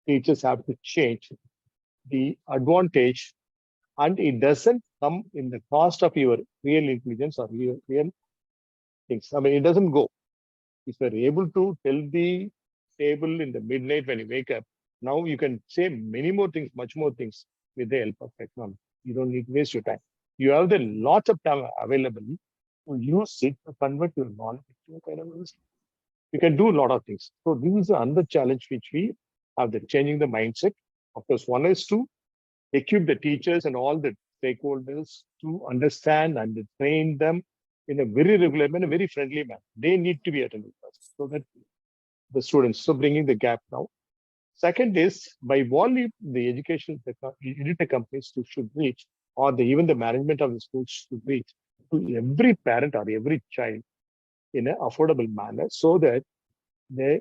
teachers, have to change the advantage, and it doesn't come in the cost of your real intelligence or real things. I mean, it doesn't go. If you're able to tell the table in the midnight when you wake up, now you can say many more things, much more things with the help of technology. You don't need to waste your time. You have the lot of time available to use it to convert your knowledge into kind of wisdom. You can do a lot of things. So this is another challenge which we have, the changing the mindset. Of course, one is to equip the teachers and all the stakeholders to understand and train them in a very regular manner, very friendly manner. They need to be attended first so that the students, so bringing the gap now. Second is by volume, the education companies should reach, or even the management of the schools should reach to every parent or every child in an affordable manner so that they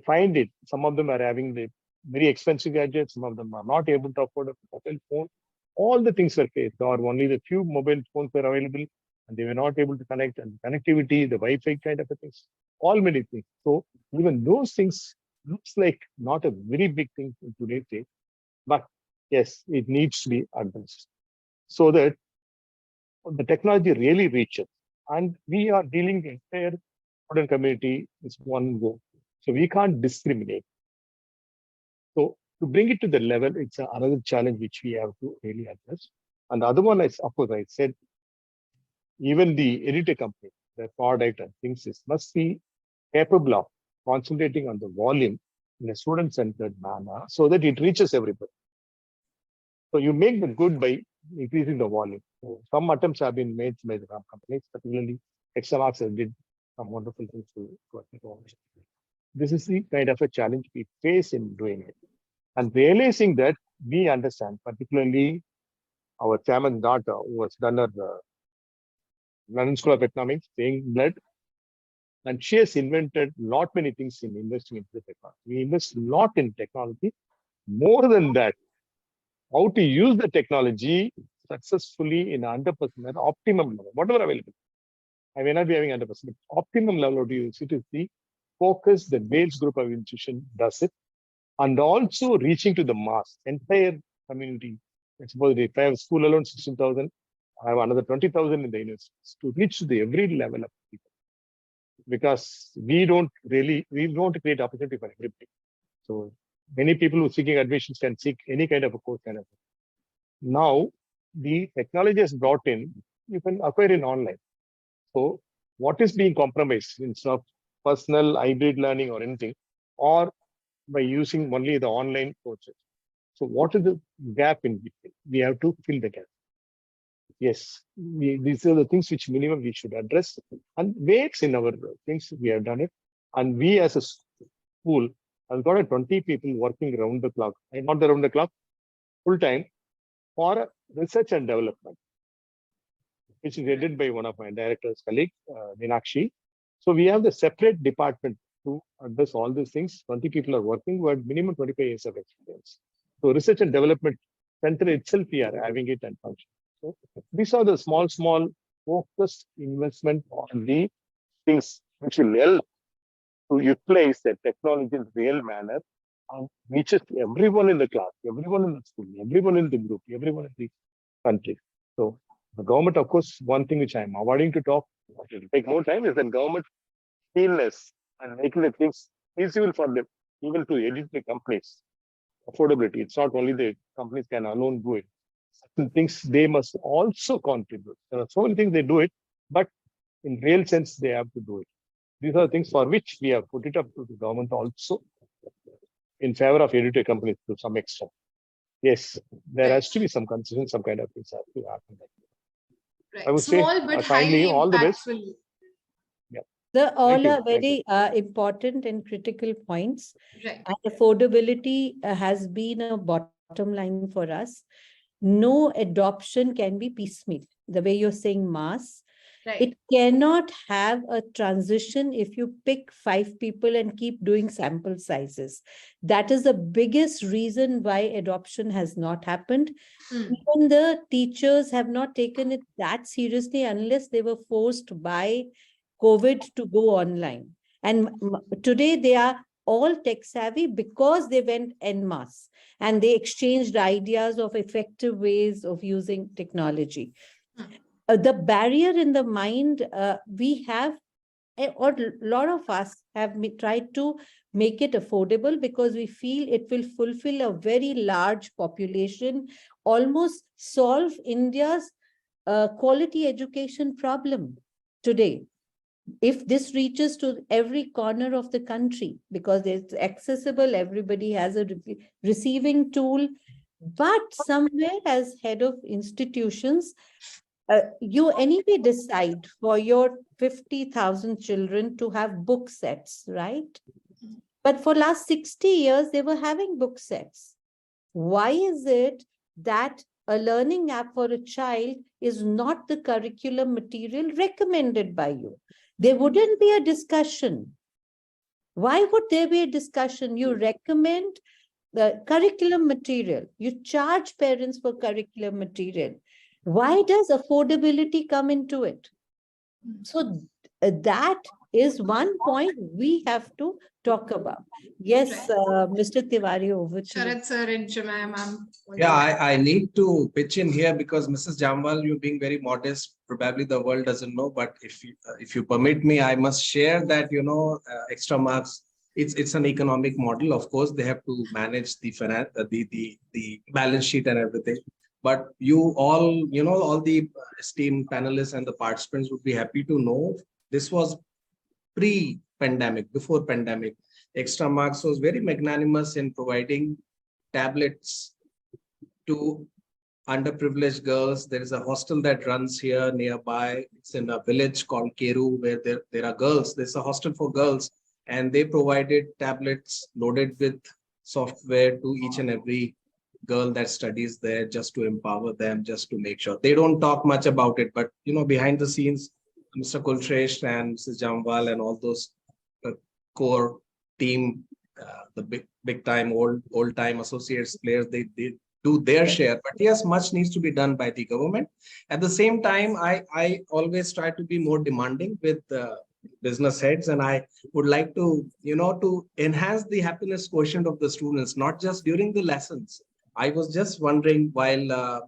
find it. Some of them are having the very expensive gadgets, some of them are not able to afford a mobile phone. All the things were faced, or only the few mobile phones were available and they were not able to connect, and connectivity, the Wi-Fi kind of a things, all many things. So even those things looks like not a very big thing in today's day, but yes, it needs to be addressed so that the technology really reaches. And we are dealing with the entire student community is one go. So we can't discriminate. So to bring it to the level, it's another challenge which we have to really address. And the other one is, of course, I said, even the editor company, the product and things must be capable of concentrating on the volume in a student-centered manner so that it reaches everybody. So you make the good by increasing the volume. So some attempts have been made by the companies, particularly Extramarks did some wonderful things to this is the kind of a challenge we face in doing it. And realizing that we understand, particularly our chairman's daughter, who has done her London School of Economics, paying blood, and she has invented lot many things in investing into the technology. We invest a lot in technology. More than that, how to use the technology successfully in 100% optimum level, whatever available. I may not be having 100%, but optimum level to use it is the focus that Vels group of institution does it, and also reaching to the mass, entire community. Suppose if I have school alone 16,000, I have another 20,000 in the universities to reach to the every level of people. Because we want to create opportunity for everybody. So many people who are seeking admissions can seek any kind of a course. Now, the technology is brought in, you can acquire in online. So what is being compromised instead of personal hybrid learning or anything, or by using only the online courses? So what is the gap in between? We have to fill the gap. Yes, these are the things which minimum we should address. And weights in our things, we have done it. And we as a school have got 20 people working around the clock, and not around the clock, full time, for research and development, which is headed by one of my director's colleague, Meenakshi. So we have the separate department to address all these things. 20 people are working with minimum 25 years of experience. So research and development center itself, we are having it and function. So these are the small focused investment on the things which will help to utilize the technology in real manner and reaches everyone in the class, everyone in the school, everyone in the group, everyone in the country. So the government, of course, one thing which I'm avoiding to talk, it will take more time, is that government keenness and making the things feasible for them, even to edit the companies. Affordability. It's not only the companies can alone do it. Certain things they must also contribute. There are so many things they do it, but in real sense, they have to do it. These are things for which we have put it up to the government also in favor of editor companies to some extent. Yes, there has to be some concession, some kind of things have to happen. Right. I would Small say, but finally, highly all the best. impactful. The all you. are very important and critical points. Right. And affordability has been a bottom line for us. no adoption can be piecemeal. The way you're saying mass, Right. it cannot have a transition if you pick 5 people and keep doing sample sizes. That is the biggest reason why adoption has not happened. Even the teachers have not taken it that seriously unless they were forced by COVID to go online. And today they are all tech savvy because they went en masse and they exchanged ideas of effective ways of using technology. The barrier in the mind, we have, or a lot of us have tried to make it affordable because we feel it will fulfill a very large population, almost solve India's quality education problem today. If this reaches to every corner of the country, because it's accessible, everybody has a receiving tool, but somewhere as head of institutions, you anyway decide for your 50,000 children to have book sets, right? But for last 60 years, they were having book sets. Why is it that a learning app for a child is not the curriculum material recommended by you? There wouldn't be a discussion. Why would there be a discussion? You recommend the curriculum material. You charge parents for curriculum material. Why does affordability come into it? So that is one point we have to talk about. Yes, Mr. Tiwari, over to you. Sharad sir and Jamwal ma'am. Yeah, I need to pitch in here because Mrs. Jamwal, you being very modest, probably the world doesn't know, but if you permit me, I must share that, Extramarks, it's an economic model. Of course, they have to manage the finance, the balance sheet and everything. But you all, all the esteemed panelists and the participants would be happy to know this was pre-pandemic, before pandemic. Extramarks was very magnanimous in providing tablets to underprivileged girls. There is a hostel that runs here nearby. It's in a village called Keru, where there are girls. There's a hostel for girls, and they provided tablets loaded with software to each and every girl that studies there, just to empower them, just to make sure. They don't talk much about it, but behind the scenes, Mr. Kulshresh and Mrs. Jamwal and all those core team, the big time, old time associates players, they do their share. But yes, much needs to be done by the government. At the same time, I always try to be more demanding with business heads, and I would like to, to enhance the happiness quotient of the students, not just during the lessons. I was just wondering, while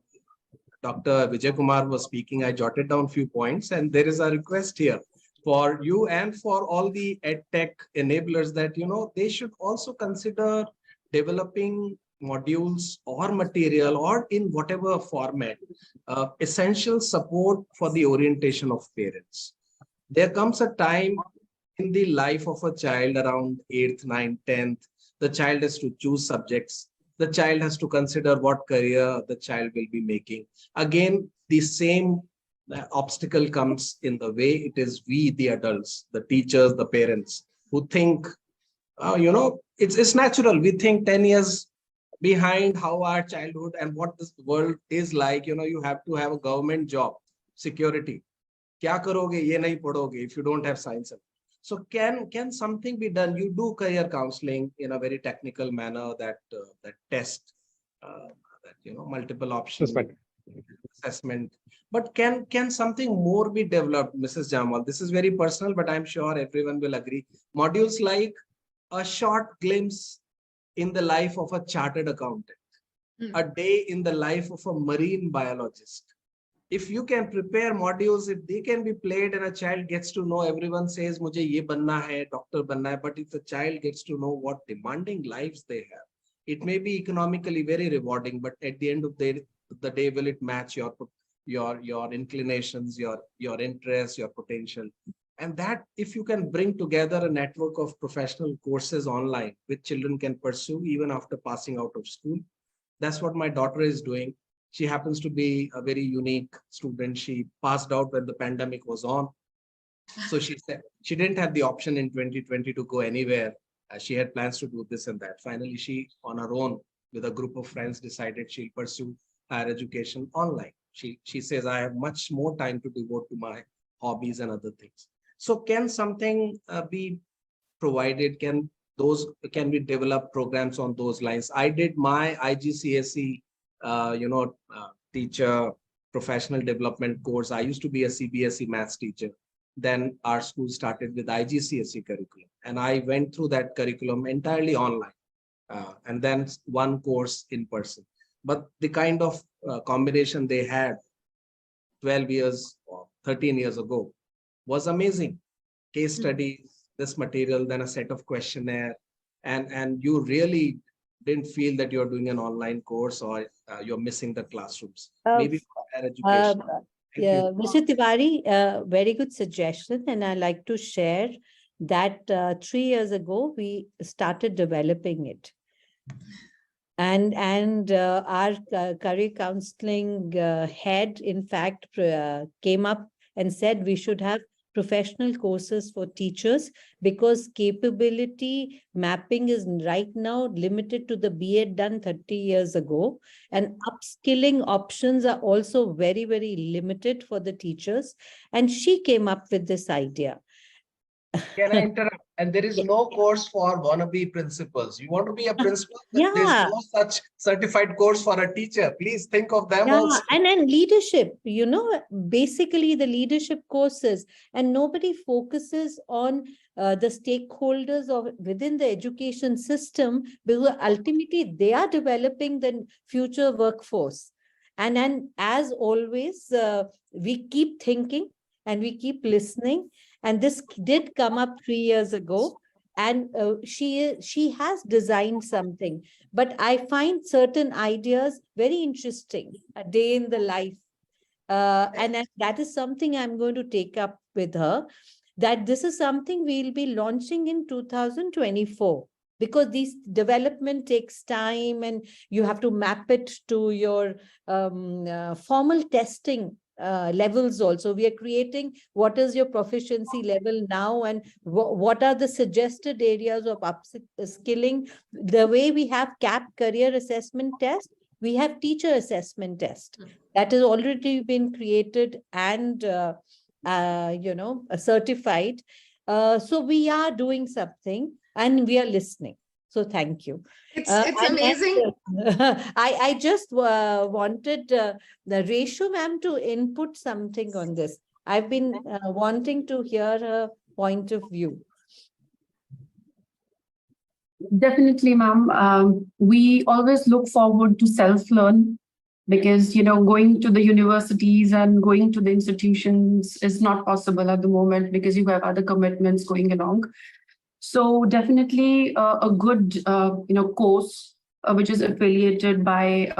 Dr. Vijayakumar was speaking, I jotted down a few points, and there is a request here for you and for all the EdTech enablers that, they should also consider developing modules or material or in whatever format, essential support for the orientation of parents. There comes a time in the life of a child around 8th, 9th, 10th, the child has to choose subjects. The child has to consider what career the child will be making. Again, the same obstacle comes in the way. It is we, the adults, the teachers, the parents, who think, it's natural. We think 10 years behind how our childhood and what this world is like. You have to have a government job, security. Kya karoge, ye nahi padhoge if you don't have science. So can something be done? You do career counseling in a very technical manner, that test, multiple option assessment. But can something more be developed, Mrs. Jamwal? This is very personal, but I'm sure everyone will agree. Modules like a short glimpse in the life of a chartered accountant, a day in the life of a marine biologist. If you can prepare modules, if they can be played and a child gets to know, everyone says, mujhe ye banna hai, doctor banna hai, but if the child gets to know what demanding lives they have, it may be economically very rewarding, but at the end of the day, will it match your inclinations, your interests, your potential? And that, if you can bring together a network of professional courses online, which children can pursue even after passing out of school, that's what my daughter is doing. She happens to be a very unique student. She passed out when the pandemic was on. So she said she didn't have the option in 2020 to go anywhere. She had plans to do this and that. Finally, she, on her own, with a group of friends, decided she'll pursue higher education online. She says, I have much more time to devote to my hobbies and other things. So can something be provided? Can we develop programs on those lines? I did my IGCSE, teacher professional development course. I used to be a CBSE maths teacher. Then our school started with IGCSE curriculum, and I went through that curriculum entirely online, and then one course in person. But the kind of combination they had 12 years or 13 years ago was amazing. Case studies, this material, then a set of questionnaire, and you really didn't feel that you're doing an online course or you're missing the classrooms. Maybe for higher education. Yeah, Mr. Tiwari, very good suggestion, and I like to share that 3 years ago we started developing it, and our career counseling head, in fact, came up and said we should have professional courses for teachers, because capability mapping is right now limited to the B.Ed done 30 years ago, and upskilling options are also very, very limited for the teachers. And she came up with this idea. Can I interrupt? And there is no course for wannabe principals. You want to be a principal? Yeah. There's no such certified course for a teacher. Please think of them also. And leadership, basically the leadership courses, and nobody focuses on the stakeholders of within the education system, because ultimately they are developing the future workforce. And as always, we keep thinking and we keep listening. And this did come up 3 years ago, and she has designed something. But I find certain ideas very interesting, a day in the life. And that is something I'm going to take up with her, that this is something we'll be launching in 2024. Because this development takes time, and you have to map it to your formal testing levels also. We are creating what is your proficiency level now, and what are the suggested areas of upskilling. The way we have CAP career assessment test, we have teacher assessment test that has already been created and certified. So we are doing something and we are listening. So thank you. It's amazing. I just wanted the Reshu ma'am to input something on this. I've been wanting to hear her point of view. Definitely, ma'am. We always look forward to self-learn, because, going to the universities and going to the institutions is not possible at the moment because you have other commitments going along. So definitely a good, course which is affiliated by,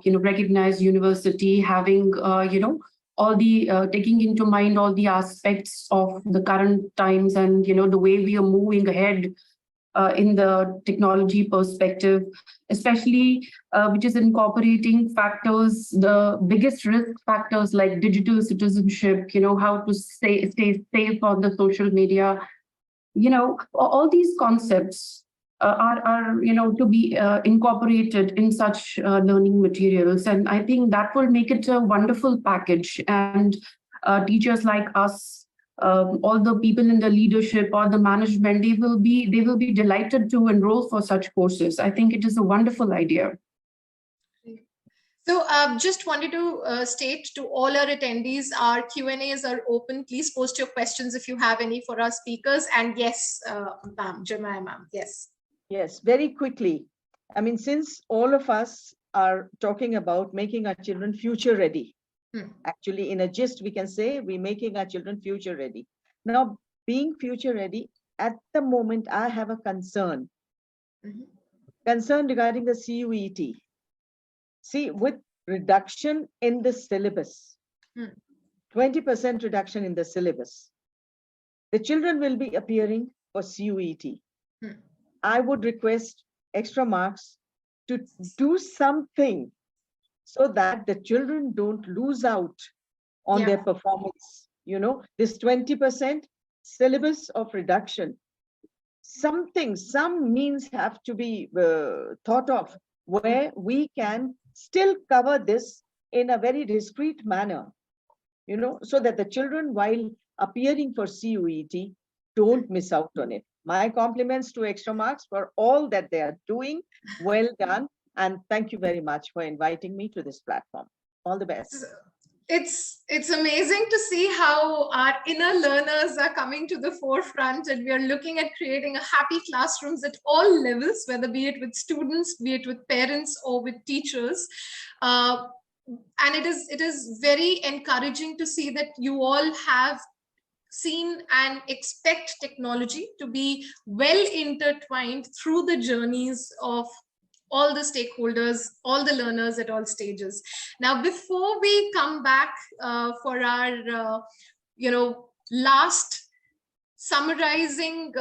recognized university, having, all the taking into mind all the aspects of the current times and, the way we are moving ahead in the technology perspective, especially which is incorporating factors, the biggest risk factors like digital citizenship, how to stay safe on the social media. All these concepts are to be incorporated in such learning materials. And I think that will make it a wonderful package. And teachers like us, all the people in the leadership or the management, they will be delighted to enroll for such courses. I think it is a wonderful idea. So just wanted to state to all our attendees, our Q&As are open. Please post your questions if you have any for our speakers. And yes, ma'am, Jamai ma'am, yes. Yes, very quickly. I mean, since all of us are talking about making our children future ready, actually in a gist, we can say we're making our children future ready. Now, being future ready, at the moment, I have a concern. Concern regarding the CUET. See, with reduction in the syllabus, 20% reduction in the syllabus, the children will be appearing for CUET. I would request Extramarks to do something so that the children don't lose out on their performance. This 20% syllabus of reduction, some means have to be thought of where we can still cover this in a very discreet manner, so that the children, while appearing for CUET, don't miss out on it. My compliments to Extramarks for all that they are doing. Well done. And thank you very much for inviting me to this platform. All the best. It's amazing to see how our inner learners are coming to the forefront, and we are looking at creating a happy classrooms at all levels, whether be it with students, be it with parents or with teachers. And it is very encouraging to see that you all have seen and expect technology to be well intertwined through the journeys of all the stakeholders, all the learners at all stages. Now, before we come back for our, last summarizing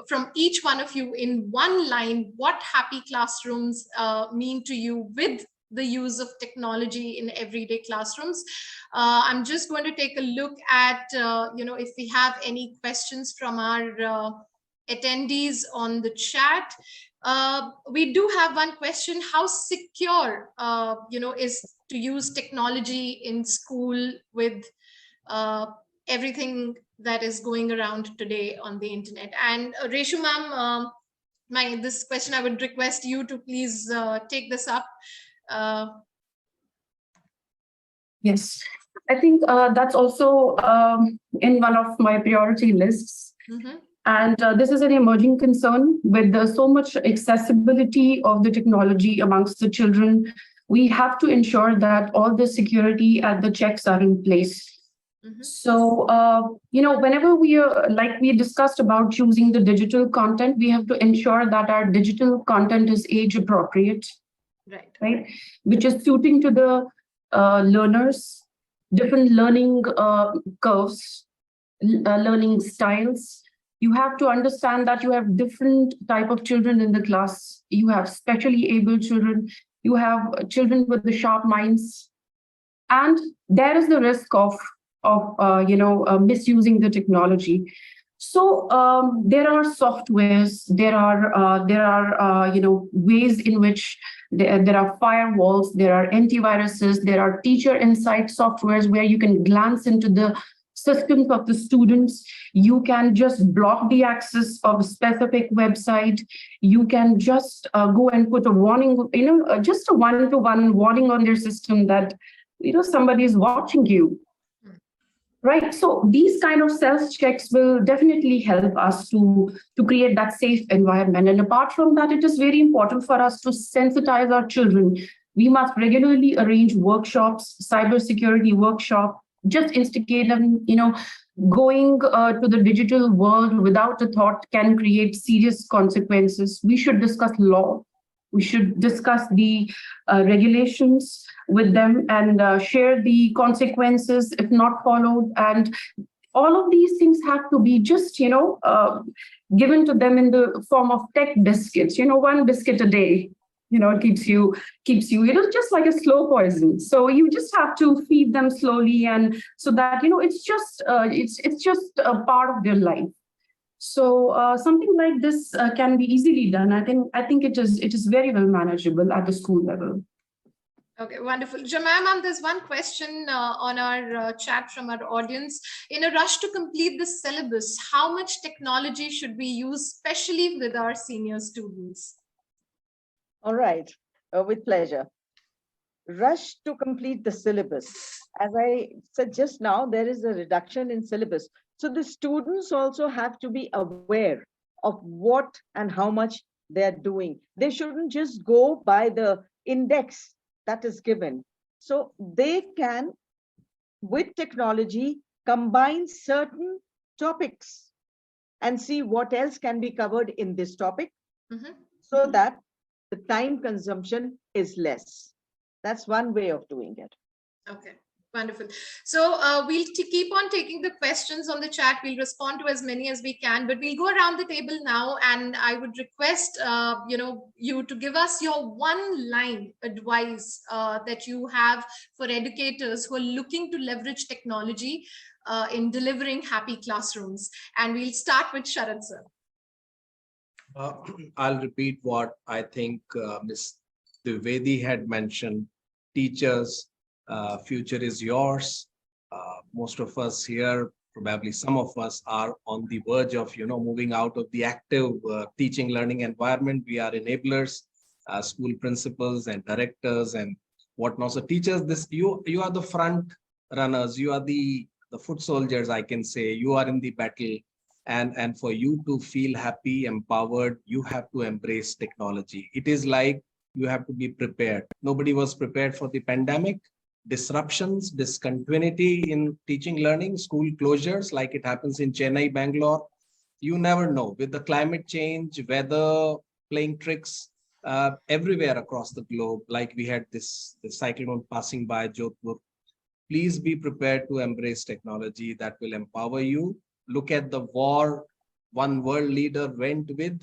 from each one of you in one line, what happy classrooms mean to you with the use of technology in everyday classrooms. I'm just going to take a look at, if we have any questions from our attendees on the chat. We do have one question: how secure, is to use technology in school with everything that is going around today on the internet? And Reshu ma'am, this question, I would request you to please take this up. Yes, I think that's also in one of my priority lists. Mm-hmm. And this is an emerging concern with so much accessibility of the technology amongst the children. We have to ensure that all the security and the checks are in place. Mm-hmm. So, whenever we are, like we discussed about choosing the digital content, we have to ensure that our digital content is age appropriate. Right, which is suiting to the learners, different learning curves, learning styles. You have to understand that you have different type of children in the class. You have specially able children. You have children with the sharp minds, and there is the risk of misusing the technology. So there are softwares, there are ways in which there are firewalls, there are antiviruses, there are teacher insight softwares where you can glance into the systems of the students. You can just block the access of a specific website. You can just go and put a warning, just a one-to-one warning on their system that, somebody is watching you. Right. So these kind of self-checks will definitely help us to create that safe environment. And apart from that, it is very important for us to sensitize our children. We must regularly arrange workshops, cybersecurity workshop, just instigate them, going to the digital world without a thought can create serious consequences. We should discuss law. We should discuss the regulations with them and share the consequences if not followed. And all of these things have to be just, given to them in the form of tech biscuits, one biscuit a day, it keeps you, just like a slow poison. So you just have to feed them slowly. And so that, it's just a part of their life. So something like this can be easily done. I think it is very well manageable at the school level. Okay, wonderful. Ma'am, there's one question on our chat from our audience. In a rush to complete the syllabus, how much technology should we use, especially with our senior students? All right, with pleasure. Rush to complete the syllabus. As I said just now, there is a reduction in syllabus. So the students also have to be aware of what and how much they're doing. They shouldn't just go by the index that is given. So they can, with technology, combine certain topics and see what else can be covered in this topic, so that the time consumption is less. That's one way of doing it. Okay. Wonderful. So we'll keep on taking the questions on the chat. We'll respond to as many as we can, but we'll go around the table now. And I would request, you to give us your one-line advice that you have for educators who are looking to leverage technology in delivering happy classrooms. And we'll start with Sharad sir. I'll repeat what I think Ms. Dwivedi had mentioned, teachers, future is yours. Most of us here, probably some of us, are on the verge of, moving out of the active teaching learning environment. We are enablers, school principals and directors and whatnot. So teachers, you are the front runners. You are the foot soldiers, I can say. You are in the battle. And for you to feel happy, empowered, you have to embrace technology. It is like you have to be prepared. Nobody was prepared for the pandemic, disruptions, discontinuity in teaching, learning, school closures like it happens in Chennai, Bangalore. You never know. With the climate change, weather playing tricks everywhere across the globe, like we had this cyclone passing by Jodhpur. Please be prepared to embrace technology that will empower you. Look at the war one world leader went with,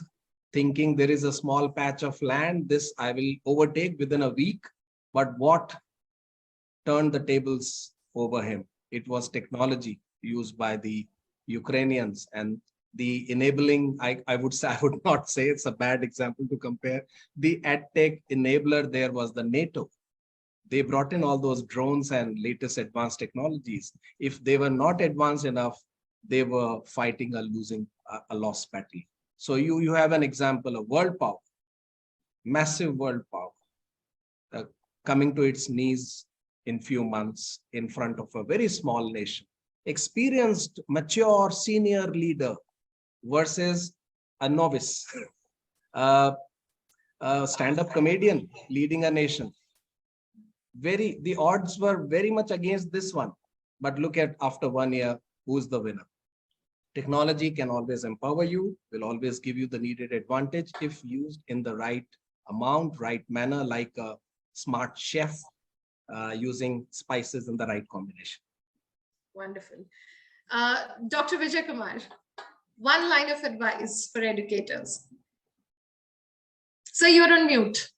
thinking there is a small patch of land, this I will overtake within a week. But what turned the tables over him? It was technology used by the Ukrainians, and the enabling, I would not say it's a bad example to compare. The EdTech enabler there was the NATO. They brought in all those drones and latest advanced technologies. If they were not advanced enough, they were fighting a lost battle. So you have an example of world power, massive world power, coming to its knees in few months in front of a very small nation. Experienced, mature, senior leader versus a novice, a stand-up comedian leading a nation. The odds were very much against this one. But look at after 1 year, who's the winner? Technology can always empower you, will always give you the needed advantage if used in the right amount, right manner, like a smart chef using spices in the right combination. Wonderful. Dr. Vijayakumar, one line of advice for educators. So you're on mute.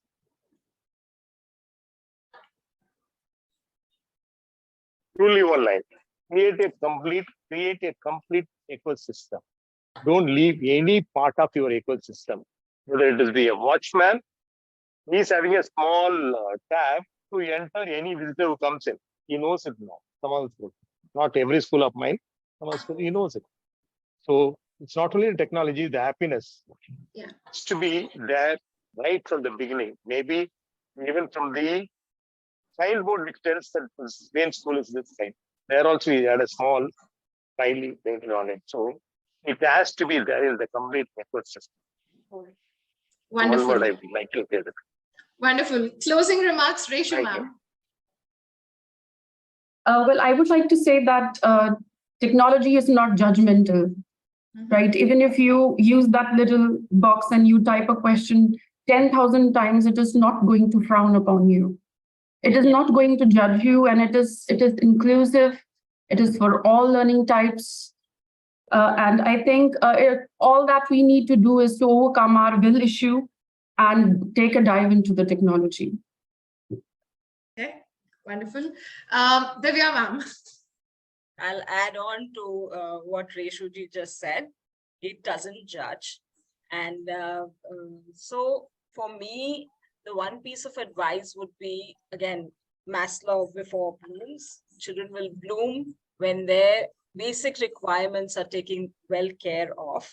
Truly one line. Create a complete ecosystem. Don't leave any part of your ecosystem. Whether it is be a watchman, he's having a small tab to enter any visitor who comes in. He knows it now. Someone's school. Not every school of mine. Someone's school, he knows it. So it's not only the technology, the happiness. Yeah. It's to be there right from the beginning. Maybe even from the childhood, which tells that the same school is this kind. There also he had a small tiny painted on it. So it has to be there in the complete ecosystem. Wonderful. One word I would like to say that. Wonderful. Closing remarks, Reshu ma'am. Well, I would like to say that technology is not judgmental, right? Even if you use that little box and you type a question 10,000 times, it is not going to frown upon you. It is not going to judge you, and it is inclusive. It is for all learning types. And I think all that we need to do is to overcome our will issue and take a dive into the technology. Okay, wonderful. Divya ma'am. I'll add on to what Reshu ji just said. It doesn't judge. And so for me, the one piece of advice would be, again, Maslow before blooms. Children will bloom when their basic requirements are taken well care of.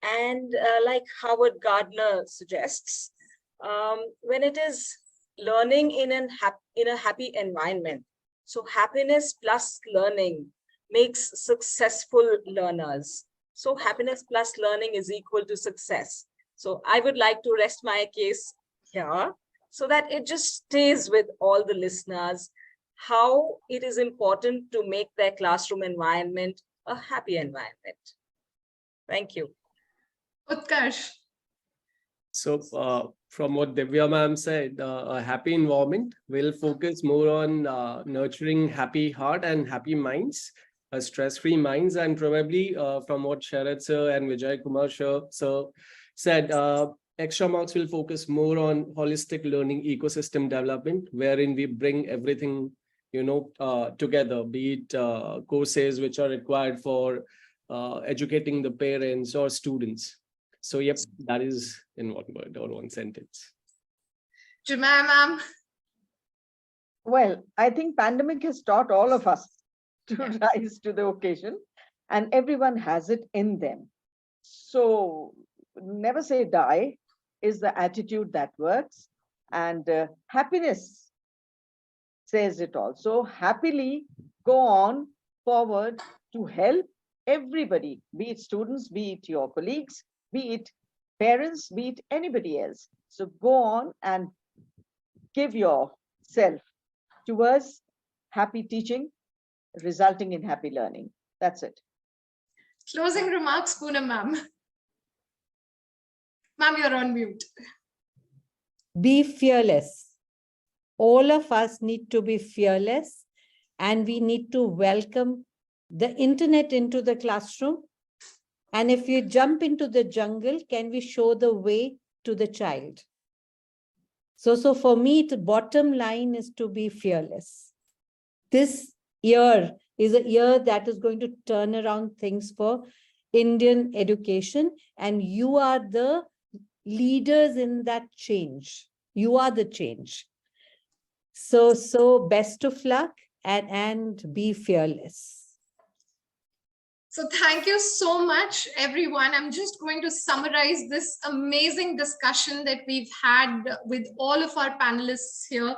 And like Howard Gardner suggests, when it is learning in a happy environment, so happiness plus learning makes successful learners. So happiness plus learning is equal to success. So I would like to rest my case here so that it just stays with all the listeners how it is important to make their classroom environment a happy environment. Thank you. Utkarsh. So from what Divya ma'am said, a happy environment will focus more on nurturing happy heart and happy minds, stress-free minds, and probably from what Sharad sir and Vijayakumar sir said, Extramarks will focus more on holistic learning ecosystem development, wherein we bring everything, together, be it courses which are required for educating the parents or students. So, yep, that is in one word or one sentence. Jemai ma'am. Well, I think pandemic has taught all of us to rise to the occasion, and everyone has it in them. So never say die is the attitude that works, and happiness says it all. So happily go on forward to help everybody, be it students, be it your colleagues, be it parents, be it anybody else. So go on and give yourself towards happy teaching, resulting in happy learning. That's it. Closing remarks, Poonam ma'am. Ma'am, you're on mute. Be fearless. All of us need to be fearless, and we need to welcome the internet into the classroom. And if you jump into the jungle, can we show the way to the child? So for me, the bottom line is to be fearless. This year is a year that is going to turn around things for Indian education, and you are the leaders in that change. You are the change. So best of luck and be fearless. So thank you so much, everyone. I'm just going to summarize this amazing discussion that we've had with all of our panelists here.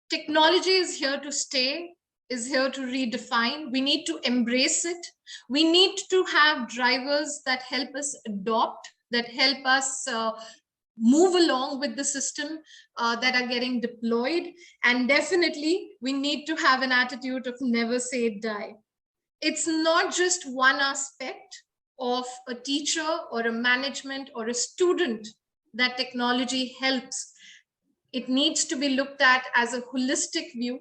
Technology is here to stay, is here to redefine. We need to embrace it. We need to have drivers that help us adopt, that help us move along with the system that are getting deployed. And definitely, we need to have an attitude of never say die. It's not just one aspect of a teacher or a management or a student that technology helps. It needs to be looked at as a holistic view.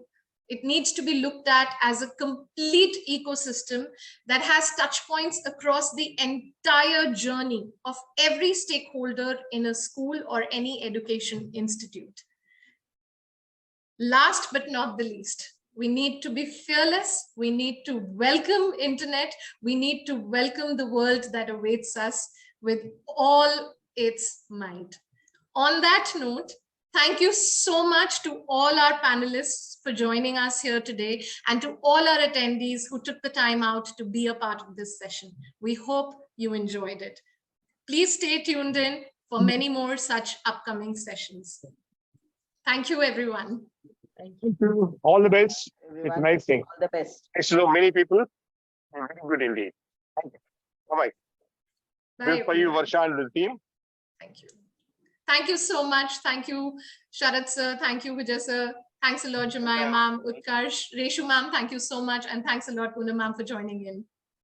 It needs to be looked at as a complete ecosystem that has touch points across the entire journey of every stakeholder in a school or any education institute. Last but not the least, we need to be fearless. We need to welcome internet. We need to welcome the world that awaits us with all its might. On that note, thank you so much to all our panelists for joining us here today, and to all our attendees who took the time out to be a part of this session. We hope you enjoyed it. Please stay tuned in for many more such upcoming sessions. Thank you, everyone. Thank you. All the best. Everyone. It's a nice thing. All the best. Nice to know many people. Very good indeed. Thank you. Bye-bye. Bye. Good for you, Varsha, and the team. Thank you. Thank you so much. Thank you, Sharad sir. Thank you, Vijay sir. Thanks a lot, Jamai ma'am, Utkarsh, Reshu ma'am. Thank you so much. And thanks a lot, Poonam ma'am, for joining in.